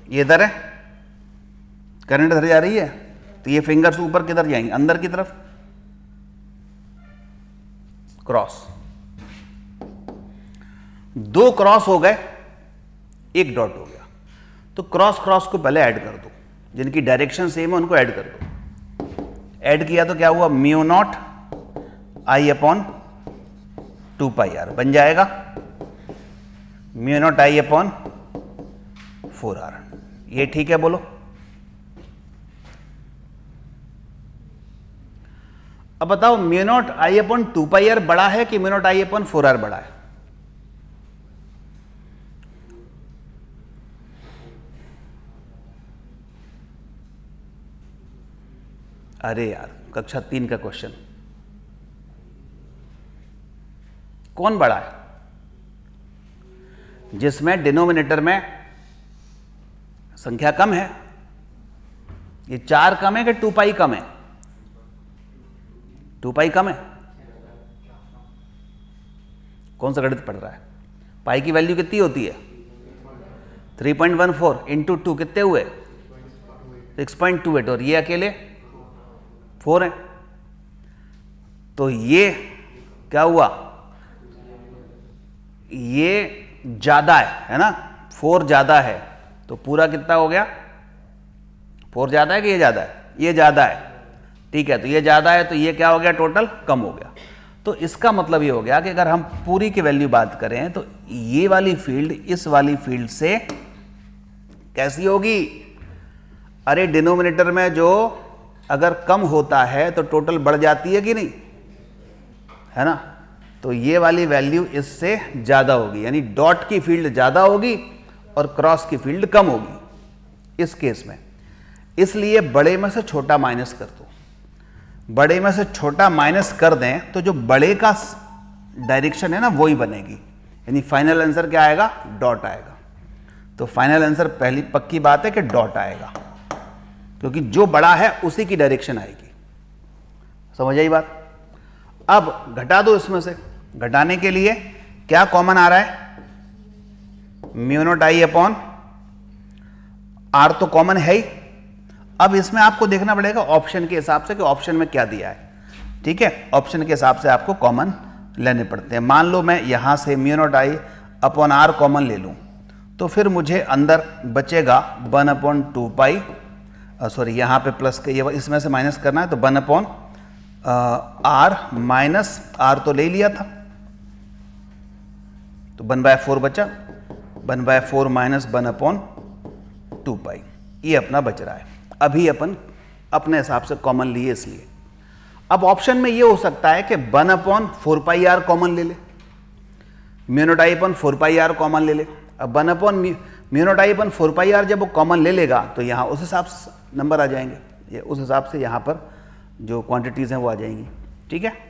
ये इधर है, करंट इधर जा रही है, तो ये फिंगर्स ऊपर किधर जाएंगे, अंदर की तरफ, क्रॉस। 2 क्रॉस हो गए, 1 डॉट हो गया। तो क्रॉस क्रॉस को पहले ऐड कर दो, जिनकी डायरेक्शन सेम है उनको ऐड कर दो। ऐड किया तो क्या हुआ, mu naught I upon 2 pi R बन जाएगा, mu naught I upon 4R। ये ठीक है, बोलो। अब बताओ, mu naught I upon 2 pi R बड़ा है कि mu naught I upon 4R बड़ा है? अरे यार, कक्षा 3 का क्वेश्चन, कौन बड़ा है? जिसमें डिनोमिनेटर में संख्या कम है, ये 4 कम है कि 2 पाई कम है? 2 पाई कम है। कौन सा गणित पढ़ रहा है? पाई की वैल्यू कितनी होती है, 3.14 इंटू 2 कितने हुए, 6.28, और ये अकेले 4 है। तो ये क्या हुआ, ये ज्यादा है ना, 4 ज्यादा है, तो पूरा कितना हो गया, 4 ज्यादा है कि ये ज्यादा है, ये ज्यादा है, ठीक है। तो ये ज्यादा है, तो ये क्या हो गया, टोटल कम हो गया। तो इसका मतलब ये हो गया कि अगर हम पूरी की वैल्यू बात करें तो ये वाली फील्ड इस वाली फील्ड से कैसी होगी, अरे डिनोमिनेटर में जो अगर कम होता है तो टोटल बढ़ जाती है कि नहीं, है ना। तो ये वाली वैल्यू इससे ज्यादा होगी, यानी डॉट की फील्ड ज्यादा होगी और क्रॉस की फील्ड कम होगी इस केस में। इसलिए बड़े में से छोटा माइनस कर दो, बड़े में से छोटा माइनस कर दें तो जो बड़े का डायरेक्शन है ना वही बनेगी, यानी फाइनल आंसर क्या आएगा, डॉट आएगा। तो फाइनल आंसर पहली पक्की बात है कि डॉट आएगा, क्योंकि जो बड़ा है उसी की डायरेक्शन आएगी। समझ आई बात। अब घटा दो, इसमें से घटाने के लिए क्या कॉमन आ रहा है, mu naught I upon R तो कॉमन है ही। अब इसमें आपको देखना पड़ेगा ऑप्शन के हिसाब से कि ऑप्शन में क्या दिया है, ठीक है। ऑप्शन के हिसाब से आपको कॉमन लेने पड़ते हैं। मान लो मैं यहां से mu naught I upon R common ले लूं, तो फिर मुझे अंदर बचेगा 1 अपॉन 2 पाई, सॉरी यहाँ पे प्लस के, ये इसमें से माइनस करना है, तो 1 अपॉन आर माइनस आर तो ले लिया था, तो 1/4 बचा, 1/4 माइनस 1 अपॉन 2 पाई, ये अपना बच रहा है। अभी अपन अपने हिसाब से कॉमन लिए इसलिए। अब ऑप्शन में ये हो सकता है कि 1 अपॉन 4 पाई आर कॉमन ले ले, mu naught I upon 4 pi R common ले ले। अब 1 upon mu naught I upon 4 pi R जब वो कॉमन ले लेगा तो यहाँ उस हिसाब से नंबर आ जाएंगे, ये उस हिसाब से यहाँ पर जो क्वांटिटीज हैं वो आ जाएंगी, ठीक है।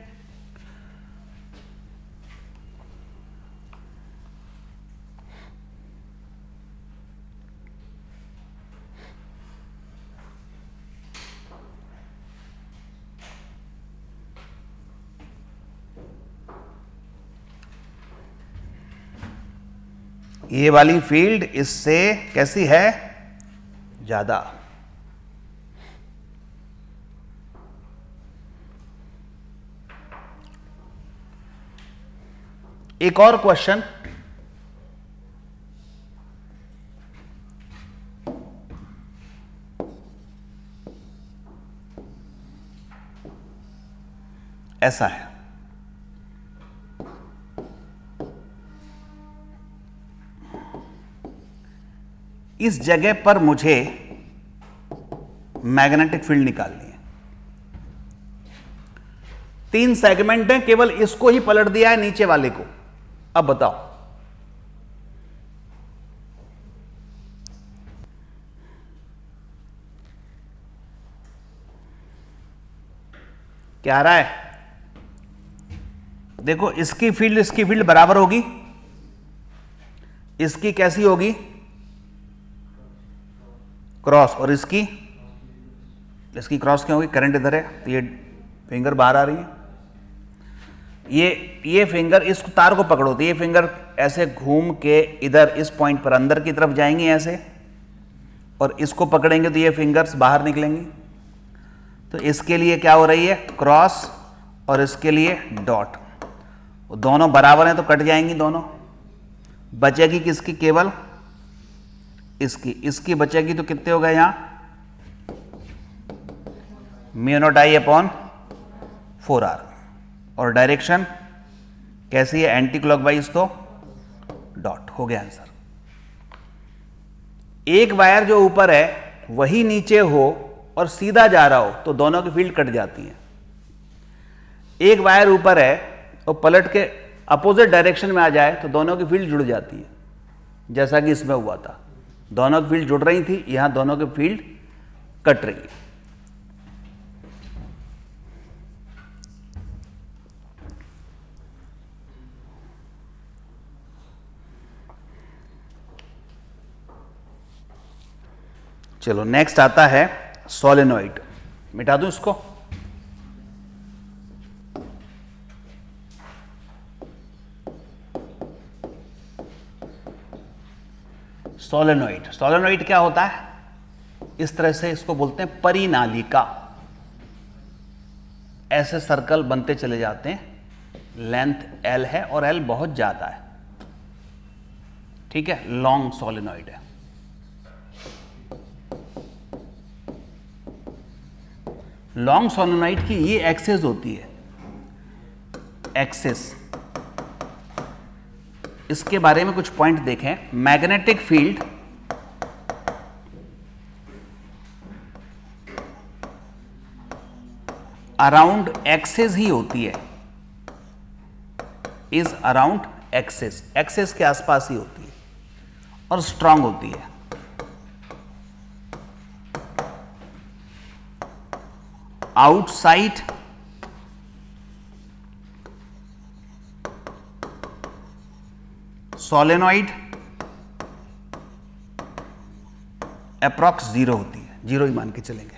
ये वाली फील्ड इससे कैसी है, ज्यादा। एक और क्वेश्चन, ऐसा है, इस जगह पर मुझे मैग्नेटिक फील्ड निकालनी है। 3 सेगमेंट हैं, केवल इसको ही पलट दिया है, नीचे वाले को। अब बताओ क्या आ रहा है? देखो, इसकी फील्ड बराबर होगी। इसकी कैसी होगी? क्रॉस। और इसकी क्रॉस क्या होगी? करंट इधर है तो ये फिंगर बाहर आ रही है। ये फिंगर, इस तार को पकड़ो तो ये फिंगर ऐसे घूम के इधर इस पॉइंट पर अंदर की तरफ जाएंगी ऐसे, और इसको पकड़ेंगे तो ये फिंगर्स बाहर निकलेंगी। तो इसके लिए क्या हो रही है? क्रॉस, और इसके लिए डॉट। दोनों बराबर हैं तो कट जाएंगी दोनों। बचेगी किसकी? केवल इसकी बचेगी। तो कितने हो गए यहां? μ0I/4R। और डायरेक्शन कैसी है? एंटी क्लॉकवाइज, तो डॉट। हो गया आंसर। एक वायर जो ऊपर है वही नीचे हो और सीधा जा रहा हो तो दोनों की फील्ड कट जाती है। एक वायर ऊपर है और पलट के अपोजिट डायरेक्शन में आ जाए तो दोनों की फील्ड जुड़ जाती है, जैसा कि इसमें हुआ था। दोनों की फील्ड जुड़ रही थी, यहां दोनों की फील्ड कट रही है। चलो नेक्स्ट आता है सोलेनोइड। मिटा दूं इसको? सोलेनोइड क्या होता है? इस तरह से इसको बोलते हैं परिनालिका। ऐसे सर्कल बनते चले जाते हैं, लेंथ L है और L बहुत ज्यादा है, ठीक है, लॉन्ग सोलेनोइड है। लॉन्ग सोलेनोइड की ये एक्सिस होती है, एक्सिस। इसके बारे में कुछ पॉइंट देखें। मैग्नेटिक फील्ड अराउंड एक्सिस ही होती है, इज अराउंड एक्सिस, एक्सिस के आसपास ही होती है और स्ट्रांग होती है। आउटसाइड सोलेनोइड अप्रॉक्स 0 होती है, 0 ही मान के चलेंगे।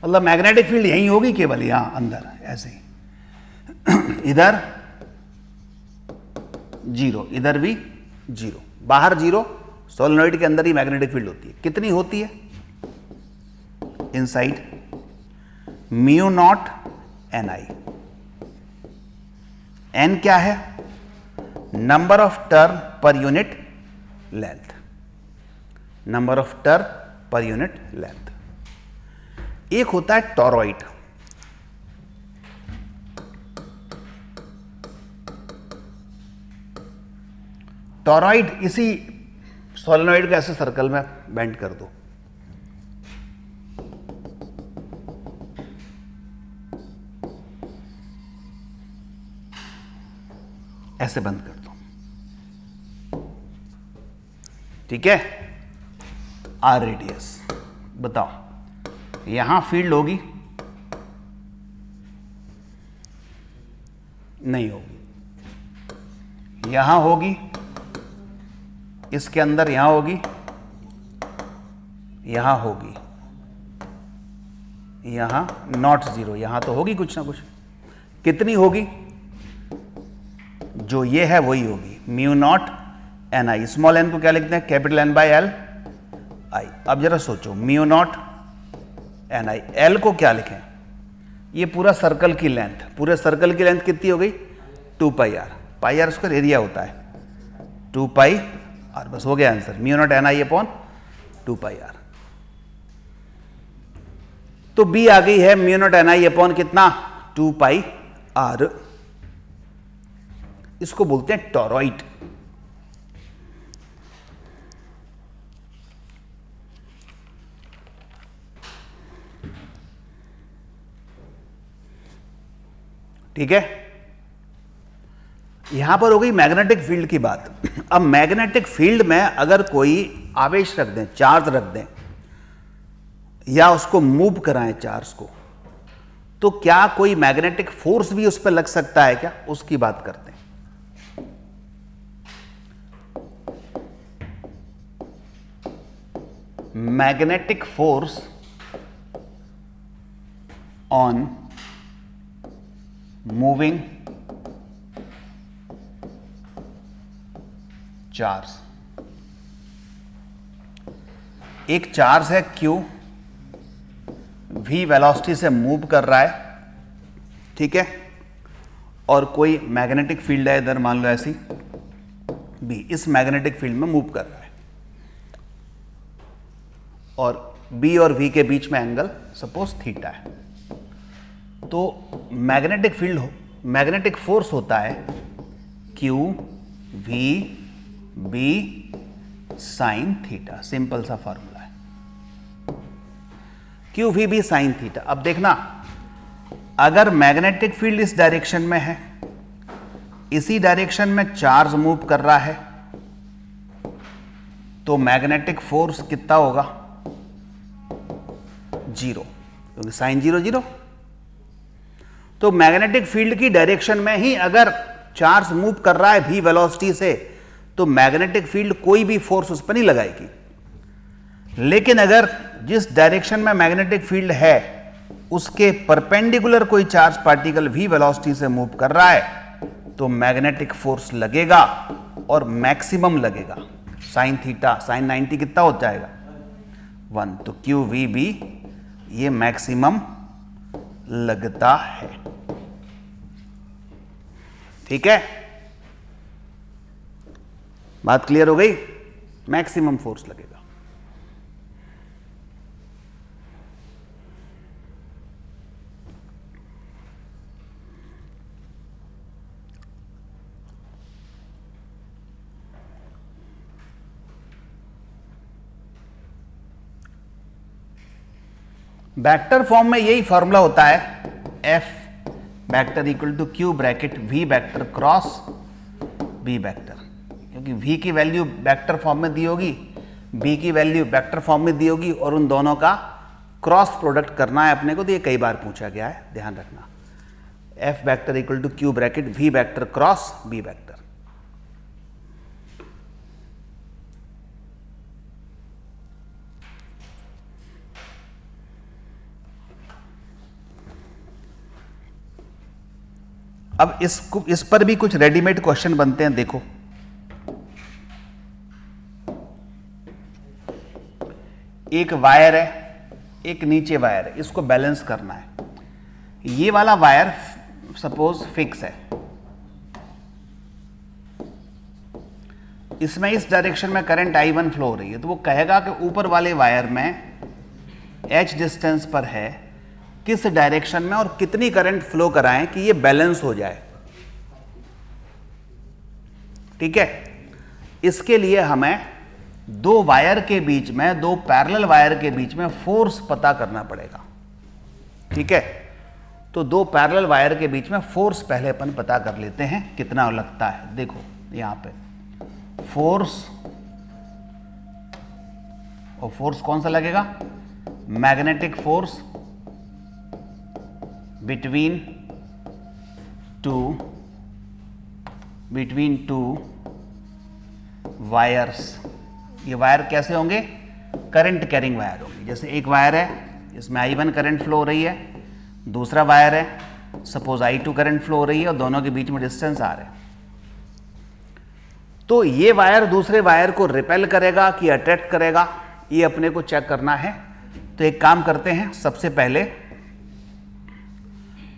मतलब मैग्नेटिक फील्ड यहीं होगी केवल, यहां अंदर ऐसे ही। इधर 0, इधर भी 0, बाहर 0। सोलेनोइड के अंदर ही मैग्नेटिक फील्ड होती है। कितनी होती है? Inside μ0Ni। N क्या है? Number of turn per unit length, number of turn per unit length. एक होता है टॉरॉइड। टॉरॉइड इसी सोलेनोइड के ऐसे सर्कल में बेंड कर दो, ऐसे बंद कर दो, ठीक है। R radius. बताओ यहां फील्ड होगी? नहीं होगी। यहां होगी, इसके अंदर यहां होगी, यहां होगी, यहां नॉट 0, यहां तो होगी कुछ ना कुछ। कितनी होगी? जो ये है वही होगी, μ0Ni। स्मॉल n को क्या लिखते हैं? Capital N/L I। अब जरा सोचो, μ0Ni, L को क्या लिखें? ये पूरा सर्कल की लेंथ, पूरे सर्कल की लेंथ कितनी हो गई? 2πr। पाई आर स्क्वायर एरिया होता है 2 पाई आर, बस हो गया answer, mu naught N I upon 2 pi R. तो बी आ गई है mu naught N I upon कितना 2 पाई आर। इसको बोलते हैं टॉरॉइड। ठीक है, यहां पर हो गई मैग्नेटिक फील्ड की बात। अब मैग्नेटिक फील्ड में अगर कोई आवेश रख दें, चार्ज रख दें, या उसको मूव कराएं चार्ज को, तो क्या कोई मैग्नेटिक फोर्स भी उस पर लग सकता है क्या, उसकी बात करते हैं। Magnetic force on moving charge. एक चार्ज है Q, V वेलोसिटी से मूव कर रहा है, ठीक है, और कोई मैग्नेटिक फील्ड है इधर, मान लो ऐसी B, इस मैग्नेटिक फील्ड में मूव कर रहा है, और B और V के बीच में एंगल सपोज थीटा है। तो मैग्नेटिक फील्ड, मैग्नेटिक फोर्स होता है Q V B sine theta, simple सा फॉर्मूला है, Q V B sine theta. अब देखना, अगर मैग्नेटिक फील्ड इस डायरेक्शन में है, इसी डायरेक्शन में चार्ज मूव कर रहा है, तो मैग्नेटिक फोर्स कितना होगा 0, क्योंकि साइन 0 0। तो मैग्नेटिक फील्ड की डायरेक्शन में ही अगर चार्ज मूव कर रहा है v वेलोसिटी से, तो मैग्नेटिक फील्ड कोई भी फोर्स उस पर नहीं लगाएगी। लेकिन अगर जिस डायरेक्शन में मैग्नेटिक फील्ड है उसके परपेंडिकुलर कोई चार्ज पार्टिकल v वेलोसिटी से मूव कर रहा है, तो मैग्नेटिक फोर्स लगेगा और मैक्सिमम लगेगा। साइन थीटा, साइन 90 कितना हो जाएगा 1, तो क्यू वी बी ये मैक्सिमम लगता है। ठीक है, बात क्लियर हो गई, मैक्सिमम फोर्स लगेगा। वेक्टर फॉर्म में यही फॉर्मूला होता है, F vector equal to Q bracket V vector cross B vector, क्योंकि v की वैल्यू वेक्टर फॉर्म में दी होगी, b की वैल्यू वेक्टर फॉर्म में दी होगी, और उन दोनों का क्रॉस प्रोडक्ट करना है अपने को। तो ये कई बार पूछा गया है, ध्यान रखना, f vector equal to Q bracket v vector cross b vector. अब इस पर भी कुछ रेडीमेड क्वेश्चन बनते हैं, देखो। एक वायर है, एक नीचे वायर है, इसको बैलेंस करना है। ये वाला वायर सपोज फिक्स है, इसमें इस डायरेक्शन में करंट I1 फ्लो हो रही है, तो वो कहेगा कि ऊपर वाले वायर में h डिस्टेंस पर है, किस डायरेक्शन में और कितनी करंट फ्लो कराएं कि ये बैलेंस हो जाए। ठीक है, इसके लिए हमें दो वायर के बीच में, दो पैरेलल वायर के बीच में फोर्स पता करना पड़ेगा। ठीक है, तो दो पैरेलल वायर के बीच में फोर्स पहले अपन पता कर लेते हैं कितना लगता है। देखो यहां पे फोर्स, और फोर्स कौन सा लगेगा, magnetic force between two wires. ये वायर कैसे होंगे, करंट कैरिंग वायर होंगे। जैसे एक वायर है, इसमें I1 करंट फ्लो हो रही है, दूसरा वायर है सपोज I2 करंट फ्लो हो रही है, और दोनों के बीच में डिस्टेंस आ रहा है। तो ये वायर दूसरे वायर को रिपेल करेगा कि अट्रैक्ट करेगा, ये अपने को चेक करना है। तो एक काम करते हैं, सबसे पहले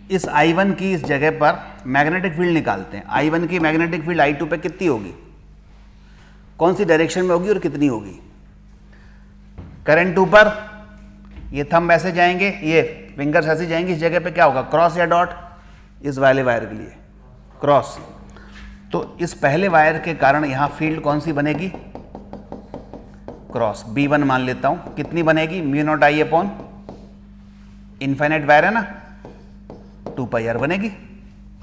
इस I1 की इस जगह पर मैग्नेटिक फील्ड निकालते हैं। I1 की मैग्नेटिक फील्ड I2 पे कितनी होगी, कौन सी डायरेक्शन में होगी और कितनी होगी। करंट ऊपर, ये थंब ऐसे जाएंगे, ये फिंगर्स ऐसे जाएंगे, इस जगह पे क्या होगा, क्रॉस या डॉट, इस वाले वायर के लिए क्रॉस। तो इस पहले वायर के कारण यहां फील्ड कौन सी बनेगी, क्रॉस, B1 मान लेता हूं। कितनी बनेगी, mu not I upon infinite wire है ना, 2πr बनेगी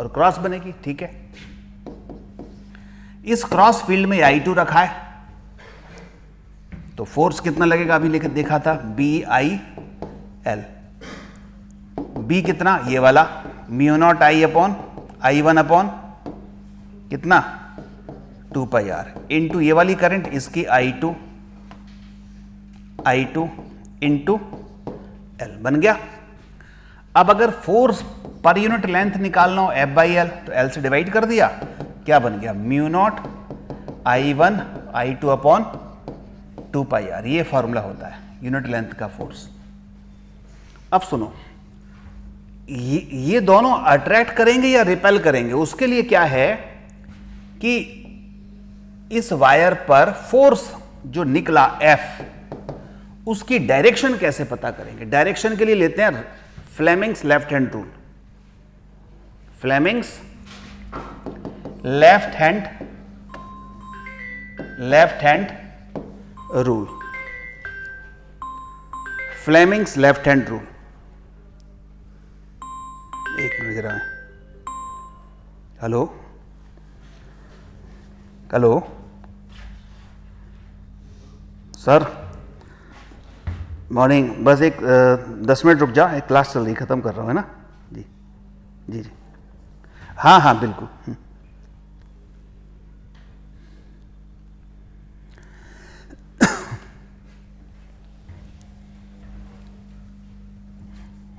और क्रॉस बनेगी। ठीक है, इस क्रॉस फील्ड में I2 रखा है, तो फोर्स कितना लगेगा, अभी लेकर देखा था, BIL। B कितना, ये वाला mu naught I upon I1 upon कितना, 2πr इंटू ये वाली करंट, इसकी I2 इंटू L बन गया। अब अगर फोर्स पर यूनिट लेंथ निकालना हो F/L, तो L से डिवाइड कर दिया, क्या बन गया, mu not I1 I2 upon 2πr। ये फॉर्मूला होता है यूनिट लेंथ का फोर्स। अब सुनो, ये दोनों अट्रैक्ट करेंगे या रिपेल करेंगे, उसके लिए क्या है कि इस वायर पर फोर्स जो निकला F, उसकी डायरेक्शन कैसे पता करेंगे। डायरेक्शन के लिए लेते हैं Fleming's left hand rule. Fleming's left hand rule, Fleming's left hand rule. एक मिनट जरा, हेलो हेलो सर, मॉर्निंग, बस एक 10 मिनट रुक जा, एक क्लास चल रही, ख़त्म कर रहा हूँ, है ना। जी जी जी, हाँ हाँ बिल्कुल।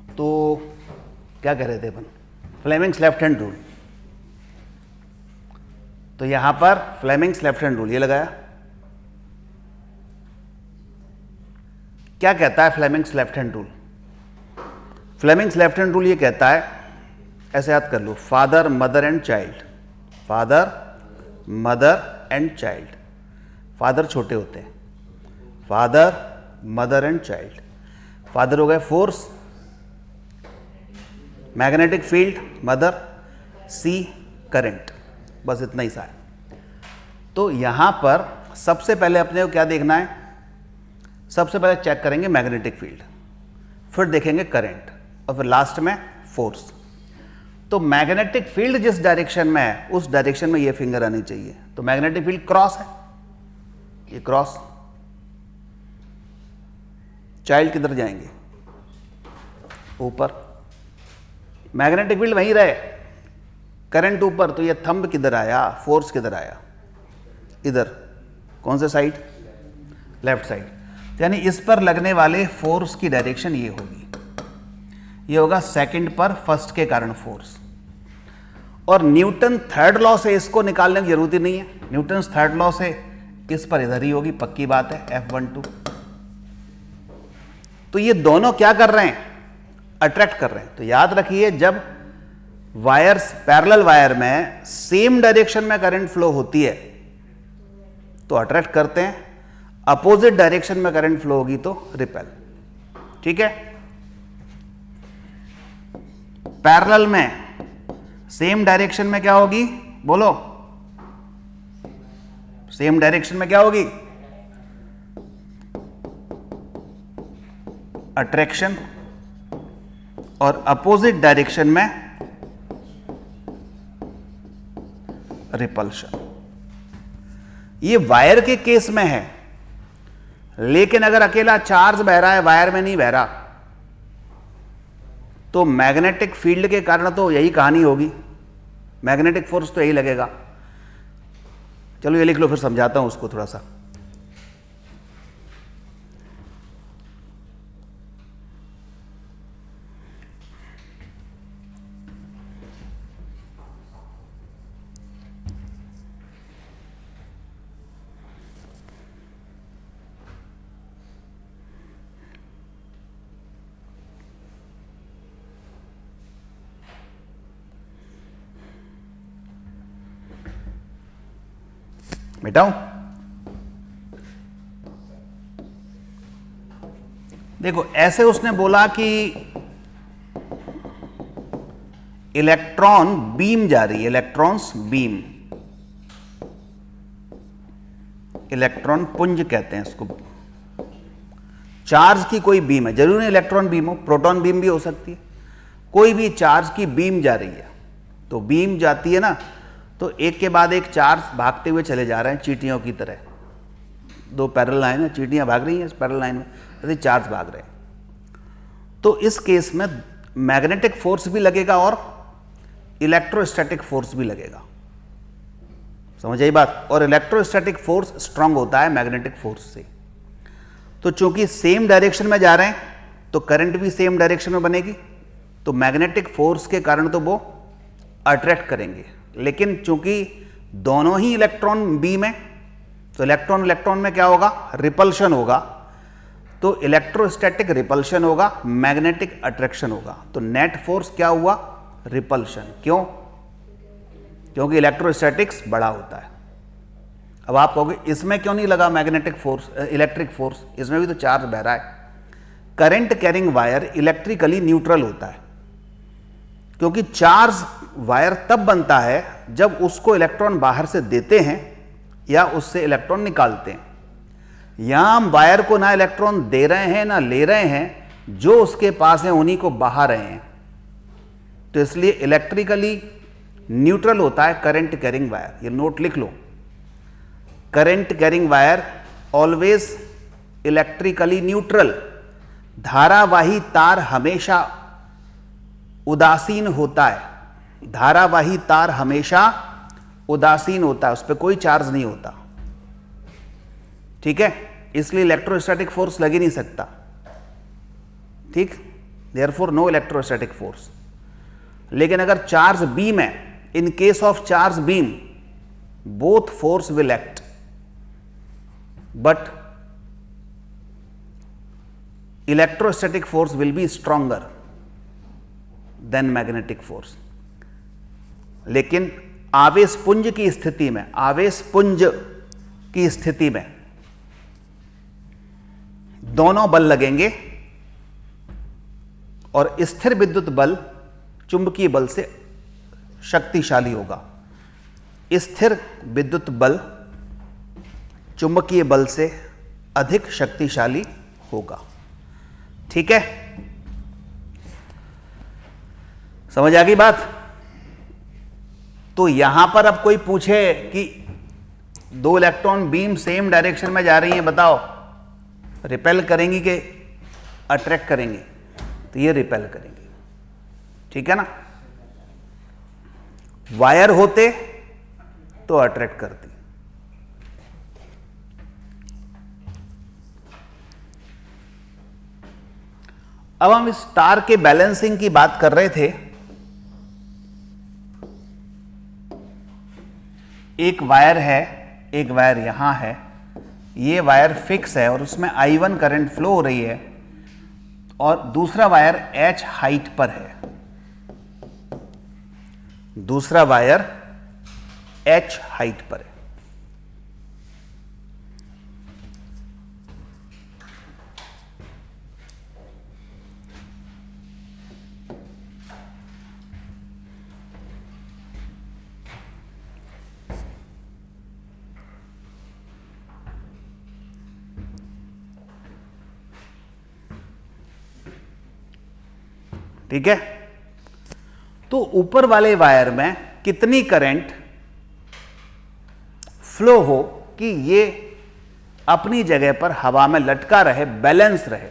तो क्या कह रहे थे अपन, फ्लेमिंग्स लेफ्ट हैंड रूल। तो यहां पर फ्लेमिंग्स लेफ्ट हैंड रूल ये लगाया, क्या कहता है Fleming's left hand rule. Fleming's left hand rule ये कहता है, ऐसे याद कर लो, father mother and child, father mother and child, father छोटे होते हैं, father mother and child. Father हो गए force, magnetic field mother, see current, बस इतना ही सा है। तो यहां पर सबसे पहले अपने को क्या देखना है, सबसे पहले चेक करेंगे मैग्नेटिक फील्ड, फिर देखेंगे करंट और फिर लास्ट में फोर्स। तो मैग्नेटिक फील्ड जिस डायरेक्शन में है उस डायरेक्शन में ये फिंगर आनी चाहिए। तो मैग्नेटिक फील्ड क्रॉस है, ये क्रॉस, चाइल्ड किधर जाएंगे, ऊपर, मैग्नेटिक फील्ड वहीं रहे, करंट ऊपर, तो ये थंब किधर आया, फोर्स किधर आया, इधर, कौन से साइड, लेफ्ट साइड। यानी इस पर लगने वाले फोर्स की डायरेक्शन ये होगी, ये होगा सेकंड पर फर्स्ट के कारण फोर्स। और न्यूटन थर्ड लॉ से इसको निकालने की जरूरत ही नहीं है, न्यूटन थर्ड लॉ से इस पर इधर ही होगी, पक्की बात है, F12। तो ये दोनों क्या कर रहे हैं, अट्रैक्ट कर रहे हैं। तो याद रखिए, जब वायर्स पैरेलल वायर में सेम डायरेक्शन में करंट फ्लो होती है तो अट्रैक्ट करते हैं, अपोजिट डायरेक्शन में करंट फ्लो होगी तो रिपेल। ठीक है, पैरेलल में सेम डायरेक्शन में क्या होगी, बोलो, सेम डायरेक्शन में क्या होगी, अट्रैक्शन, और अपोजिट डायरेक्शन में रिपल्शन। ये वायर के केस में है, लेकिन अगर अकेला चार्ज बह रहा है, वायर में नहीं बह रहा, तो मैग्नेटिक फील्ड के कारण तो यही कहानी होगी, मैग्नेटिक फोर्स तो यही लगेगा। चलो ये लिख लो, फिर समझाता हूं उसको थोड़ा सा। मिटाऊं? देखो ऐसे उसने बोला कि इलेक्ट्रॉन बीम जा रही है, इलेक्ट्रॉन्स बीम, इलेक्ट्रॉन पुंज कहते हैं इसको, चार्ज की कोई बीम है, जरूर नहीं इलेक्ट्रॉन बीम हो, प्रोटॉन बीम भी हो सकती है, कोई भी चार्ज की बीम जा रही है। तो बीम जाती है ना, तो एक के बाद एक चार्ज भागते हुए चले जा रहे हैं चींटियों की तरह, दो पैरेलल लाइन है, चींटियां भाग रही हैं इस पैरेलल लाइन में, ऐसे चार्ज भाग रहे हैं। तो इस केस में मैग्नेटिक फोर्स भी लगेगा और इलेक्ट्रोस्टैटिक फोर्स भी लगेगा, समझ आई बात? और इलेक्ट्रोस्टैटिक फोर्स स्ट्रांग होता है मैग्नेटिक फोर्स से। तो चूंकि सेम डायरेक्शन में जा रहे हैं तो करंट भी सेम डायरेक्शन में बनेगी, तो मैग्नेटिक फोर्स के कारण तो वो अट्रैक्ट करेंगे, लेकिन चूंकि दोनों ही इलेक्ट्रॉन बीम है तो इलेक्ट्रॉन इलेक्ट्रॉन में क्या होगा? रिपल्शन होगा। तो इलेक्ट्रोस्टैटिक रिपल्शन होगा, मैग्नेटिक अट्रैक्शन होगा। तो नेट फोर्स क्या हुआ? रिपल्शन। क्यों? क्योंकि इलेक्ट्रोस्टैटिक्स बड़ा होता है। अब आप कहोगे इसमें क्यों नहीं लगा मैग्नेटिक फोर्स, इलेक्ट्रिक फोर्स? इसमें भी तो चार्ज बह रहा है। Current carrying wire electrically neutral होता है, क्योंकि चार्ज वायर तब बनता है जब उसको इलेक्ट्रॉन बाहर से देते हैं या उससे इलेक्ट्रॉन निकालते हैं। यहां हम वायर को ना इलेक्ट्रॉन दे रहे हैं ना ले रहे हैं, जो उसके पास है उन्हीं को बहा रहे हैं। तो इसलिए इलेक्ट्रिकली न्यूट्रल होता है करंट कैरिंग वायर। ये नोट लिख लो, current carrying wire always electrically neutral. धारावाही तार हमेशा उदासीन होता है, धारावाही तार हमेशा उदासीन होता है, उस पर कोई चार्ज नहीं होता, ठीक है? इसलिए इलेक्ट्रोस्टैटिक फोर्स लग ही नहीं सकता, ठीक? Therefore no electrostatic force. लेकिन अगर चार्ज बीम है, in case of charge beam both force will act, but electrostatic force will be stronger than magnetic force. लेकिन आवेश पुंज की स्थिति में, आवेश पुंज की स्थिति में दोनों बल लगेंगे और स्थिर विद्युत बल चुंबकीय बल से शक्तिशाली होगा। स्थिर विद्युत बल चुंबकीय बल से अधिक शक्तिशाली होगा, ठीक है? समझ आ गई बात? तो यहां पर अब कोई पूछे कि दो इलेक्ट्रॉन बीम सेम डायरेक्शन में जा रही हैं, बताओ रिपेल करेंगी कि अट्रैक्ट करेंगी? तो ये रिपेल करेंगी, ठीक है ना? वायर होते तो अट्रैक्ट करती। अब हम इस तार के बैलेंसिंग की बात कर रहे थे। एक वायर है, एक वायर यहां है, ये वायर फिक्स है और उसमें I1 करंट फ्लो हो रही है, और दूसरा वायर H हाइट पर है, दूसरा वायर H हाइट पर है। ठीक है? तो ऊपर वाले वायर में कितनी करंट फ्लो हो कि ये अपनी जगह पर हवा में लटका रहे, बैलेंस रहे।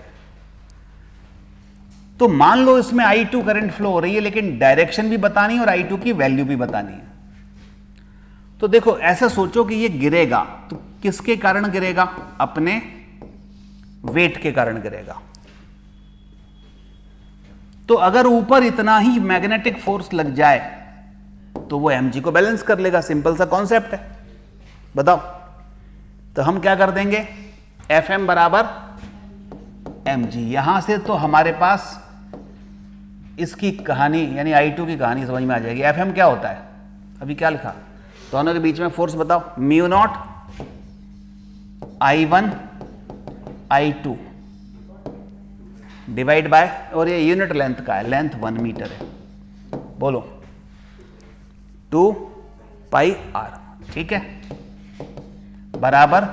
तो मान लो इसमें I2 करंट फ्लो हो रही है, लेकिन डायरेक्शन भी बतानी है और I2 की वैल्यू भी बतानी है। तो देखो ऐसा सोचो कि ये गिरेगा, तो किसके कारण गिरेगा? अपने वेट के कारण गिरेगा। तो अगर ऊपर इतना ही मैग्नेटिक फोर्स लग जाए तो वो mg को बैलेंस कर लेगा। सिंपल सा कॉन्सेप्ट है, बताओ। तो हम क्या कर देंगे? Fm बराबर mg। यहां से तो हमारे पास इसकी कहानी यानी I2 की कहानी समझ में आ जाएगी। Fm क्या होता है? अभी क्या लिखा? दोनों के बीच में फोर्स बताओ। Mu not I1 I2 divide by, और ये यूनिट लेंथ का है, लेंथ 1 मीटर है, बोलो 2 पाई r, ठीक है, बराबर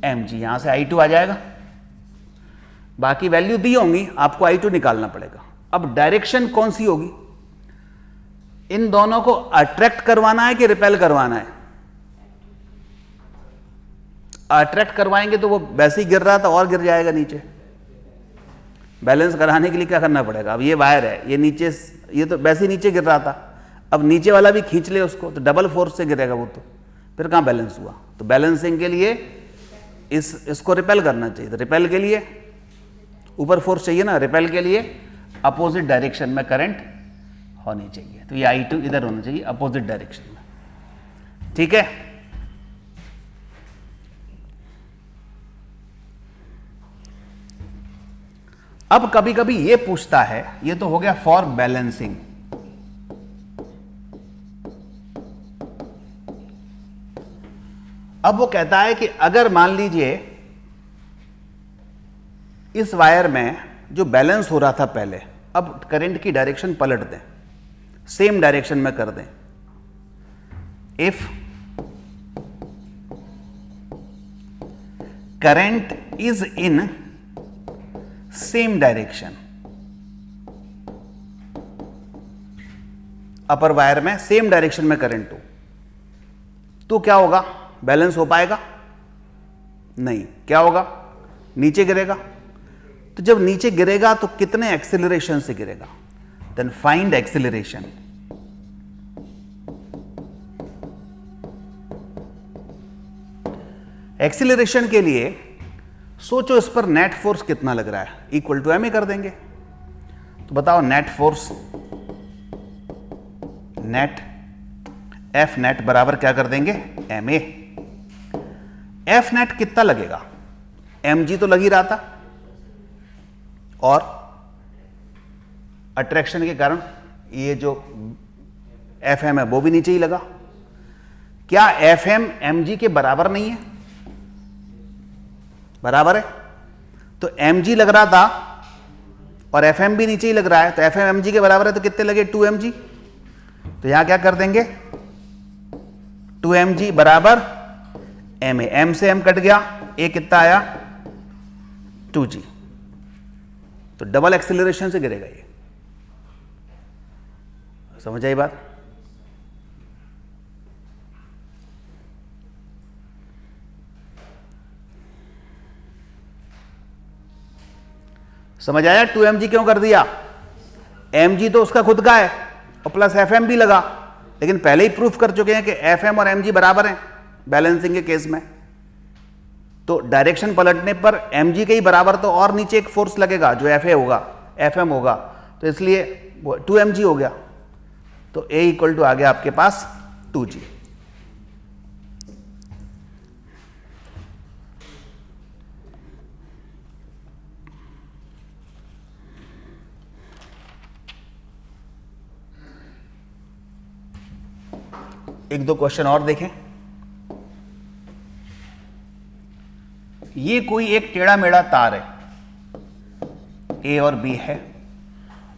mg। यहां से I2 आ जाएगा, बाकी वैल्यू दी होंगी, आपको I2 निकालना पड़ेगा। अब डायरेक्शन कौन सी होगी, इन दोनों को अट्रैक्ट करवाना है कि रिपेल करवाना है? अट्रैक्ट करवाएंगे तो वो वैसे ही गिर रहा था और गिर जाएगा नीचे। बैलेंस कराने के लिए क्या करना पड़ेगा, अब ये वायर है, ये नीचे, ये तो वैसे ही नीचे गिर रहा था, अब नीचे वाला भी खींच ले उसको, तो डबल फोर्स से गिरेगा वो, तो फिर कहाँ बैलेंस हुआ? तो बैलेंसिंग के लिए इसको रिपेल करना चाहिए, तो रिपेल के लिए ऊपर फोर्स चाहिए ना, रिपेल के लिए अपोजिट डायरेक्शन में करंट होनी चाहिए, तो ये I2 इधर होना चाहिए अपोजिट डायरेक्शन में, ठीक है। अब कभी कभी ये पूछता है, ये तो हो गया फॉर बैलेंसिंग, अब वो कहता है कि अगर मान लीजिए इस वायर में जो बैलेंस हो रहा था पहले, अब करंट की डायरेक्शन पलट दें, सेम डायरेक्शन में कर दें। If current is in same direction, upper wire में सेम डायरेक्शन में करंट हो, तो क्या होगा? बैलेंस हो पाएगा? नहीं। क्या होगा? नीचे गिरेगा। तो जब नीचे गिरेगा तो कितने एक्सेलरेशन से गिरेगा? Then find acceleration. एक्सेलरेशन के लिए सोचो इस पर नेट फोर्स कितना लग रहा है, इक्वल टू ma कर देंगे। तो बताओ net force, net F net बराबर क्या कर देंगे? ma। एफ नेट कितना लगेगा? mg तो लग ही रहा था, और अट्रैक्शन के कारण ये जो fm है वो भी नीचे ही लगा। क्या fm mg के बराबर नहीं है? बराबर है। तो mg लग रहा था और fm भी नीचे ही लग रहा है, तो fm mg के बराबर है, तो कितने लगे? 2mg। तो यहां क्या कर देंगे? 2mg बराबर ma, m से m कट गया, a कितना आया? 2g। तो डबल एक्सेलरेशन से गिरेगा ये। समझ आई बात? समझ आया? 2mg क्यों कर दिया? mg तो उसका खुद का है और प्लस fm भी लगा, लेकिन पहले ही प्रूफ कर चुके हैं कि fm और mg बराबर हैं बैलेंसिंग के केस में। तो डायरेक्शन पलटने पर mg के ही बराबर तो और नीचे एक फोर्स लगेगा जो fa होगा, fm होगा, तो इसलिए 2mg हो गया। तो a इक्वल टू आ गया आपके पास 2g। एक दो क्वेश्चन और देखें। ये कोई एक टेढ़ा मेढ़ा तार है, ए और बी है,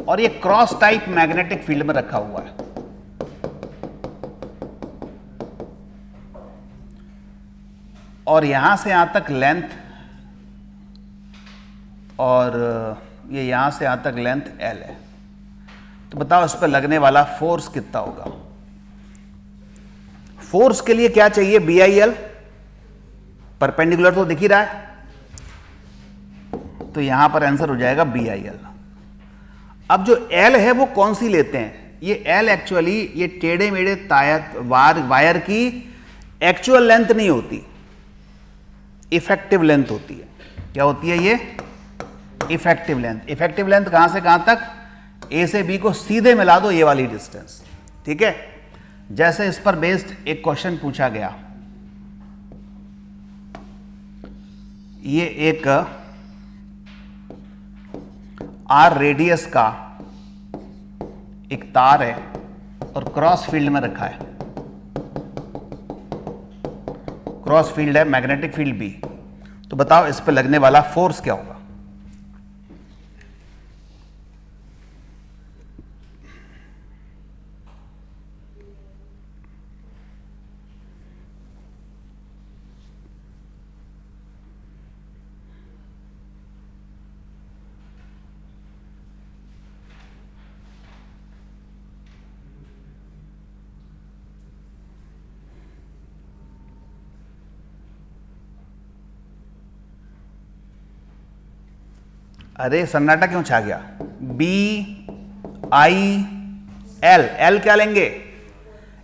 और ये क्रॉस टाइप मैग्नेटिक फील्ड में रखा हुआ है। और यहां से यहां तक लेंथ, और ये यहां से यहां तक लेंथ L है। तो बताओ इस पर लगने वाला फोर्स कितना होगा? फोर्स के लिए क्या चाहिए? BIL, परपेंडिकुलर तो दिख ही रहा है, तो यहां पर आंसर हो जाएगा BIL। अब जो L है वो कौन सी लेते हैं? ये L एक्चुअली ये टेढ़े मेढ़े वायर की एक्चुअल लेंथ नहीं होती, इफेक्टिव लेंथ होती है। क्या होती है ये? Effective length. इफेक्टिव लेंथ कहां से कहां तक? A से B को सीधे मिला दो, ये वाली डिस्टेंस, ठीक है। जैसे इस पर बेस्ड एक क्वेश्चन पूछा गया, ये एक R रेडियस का एक तार है और क्रॉस फील्ड में रखा है, क्रॉस फील्ड है, मैग्नेटिक फील्ड बी, तो बताओ इस पे लगने वाला फोर्स क्या होगा? अरे सन्नाटा क्यों छा गया? बी आई एल, एल क्या लेंगे?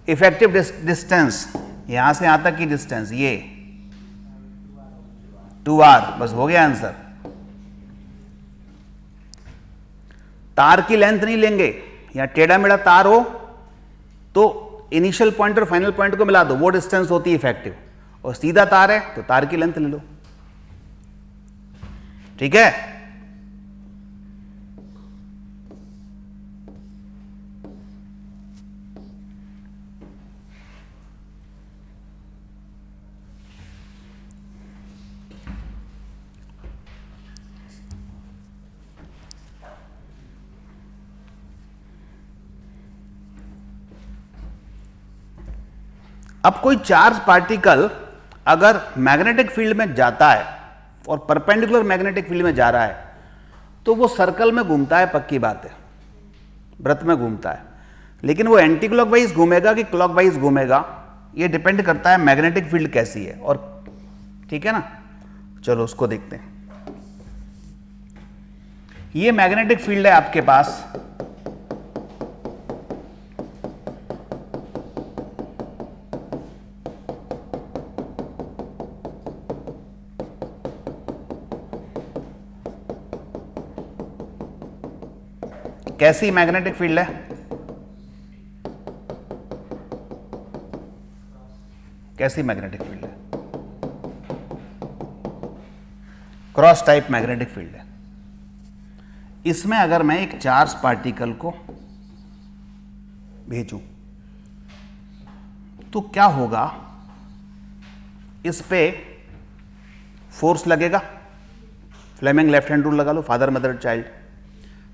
इफेक्टिव डिस्टेंस, यहां से यहां तक की डिस्टेंस ये 2r, बस हो गया आंसर। तार की लेंथ नहीं लेंगे, या टेढ़ा मेढ़ा तार हो तो इनिशियल पॉइंट और फाइनल पॉइंट को मिला दो, वो डिस्टेंस होती है इफेक्टिव, और सीधा तार है तो तार की लेंथ ले लो, ठीक है। अब कोई चार्ज पार्टिकल अगर मैग्नेटिक फील्ड में जाता है और परपेंडिकुलर मैग्नेटिक फील्ड में जा रहा है तो वो सर्कल में घूमता है, पक्की बात है, वृत्त में घूमता है, लेकिन वो एंटी क्लॉकवाइज घूमेगा कि क्लॉकवाइज घूमेगा ये डिपेंड करता है मैग्नेटिक फील्ड कैसी है, और ठीक है ना। चलो उसको देखते हैं। ये मैग्नेटिक फील्ड है आपके पास, कैसी मैग्नेटिक फील्ड है? कैसी मैग्नेटिक फील्ड है? क्रॉस टाइप मैग्नेटिक फील्ड है। इसमें अगर मैं एक चार्ज पार्टिकल को भेजूं तो क्या होगा? इस पे फोर्स लगेगा, फ्लेमिंग लेफ्ट हैंड रूल लगा लो, father mother child.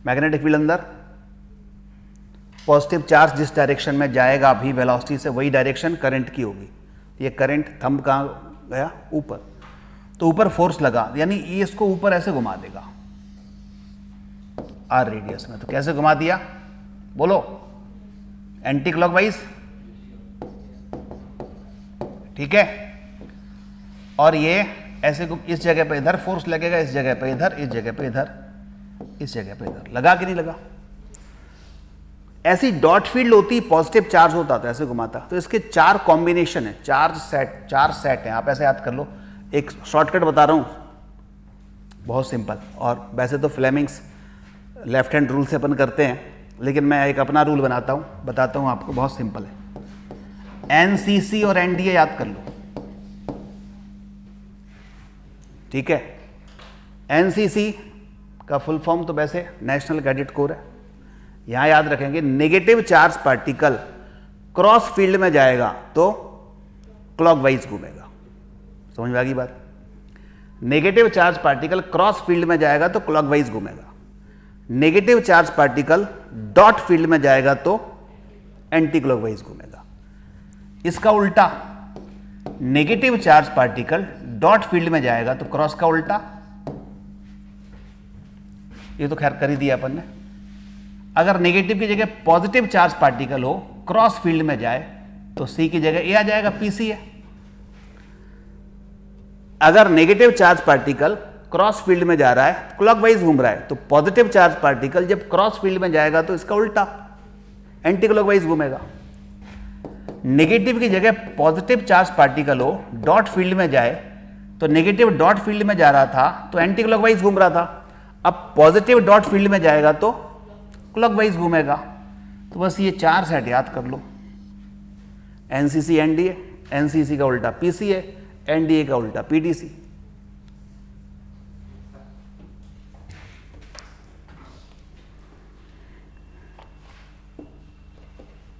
Magnetic field अंदर, पॉजिटिव चार्ज जिस डायरेक्शन में जाएगा अभी वेलोसिटी से, वही डायरेक्शन करंट की होगी। ये करंट थंब कहाँ गया? ऊपर, तो ऊपर फोर्स लगा, यानी ये इसको ऊपर ऐसे घुमा देगा आर रेडियस में। तो कैसे घुमा दिया बोलो? एंटी क्लॉकवाइज, ठीक है। और ये ऐसे इस जगह पे इधर फोर्स लगेगा, इस जगह पे इधर, इस जगह पे इधर, इस जगह पे इधर। लगा कि नहीं लगा? ऐसी डॉट फील्ड होती, पॉजिटिव चार्ज होता तो ऐसे घुमाता। तो इसके चार कॉम्बिनेशन है, चार सेट हैं, आप ऐसे याद कर लो। एक शॉर्टकट बता रहा हूं, बहुत सिंपल, और वैसे तो फ्लेमिंग्स लेफ्ट हैंड रूल से अपन करते हैं, लेकिन मैं एक अपना रूल बताता हूं आपको, बहुत सिंपल है। एनसीसी और एनडीए याद कर लो, ठीक है। एनसीसी का फुल फॉर्म तो वैसे नेशनल कैडेट कोर है। यहां याद रखेंगे, negative charge particle cross field में जाएगा तो क्लॉकवाइज घूमेगा। समझ में आ गई बात? Negative charge particle cross field में जाएगा तो क्लॉकवाइज घूमेगा। Negative charge particle dot field में जाएगा तो एंटी क्लॉकवाइज घूमेगा। इसका उल्टा, negative charge particle dot field में जाएगा तो क्रॉस का उल्टा। ये तो खैर कर ही दिया अपन ने। अगर नेगेटिव की जगह पॉजिटिव चार्ज पार्टिकल हो, क्रॉस फील्ड में जाए, तो सी की जगह ए आ जाएगा, पीसी है। अगर negative charge particle cross field में जा रहा है, क्लॉकवाइज घूम रहा है, तो पॉजिटिव चार्ज पार्टिकल जब क्रॉस फील्ड में जाएगा तो इसका उल्टा, एंटी क्लॉकवाइज घूमेगा। नेगेटिव की जगह पॉजिटिव चार्ज पार्टिकल हो, डॉट फील्ड में जाए, तो नेगेटिव डॉट फील्ड में जा रहा था तो एंटी क्लॉकवाइज घूम रहा था। अब पॉजिटिव डॉट फील्ड में जाएगा तो क्लॉकवाइज घूमेगा। तो बस ये चार सेट याद कर लो, एनसीसी एनडीए, एनसीसी का उल्टा पीसीए, एनडीए का उल्टा पीडीसी।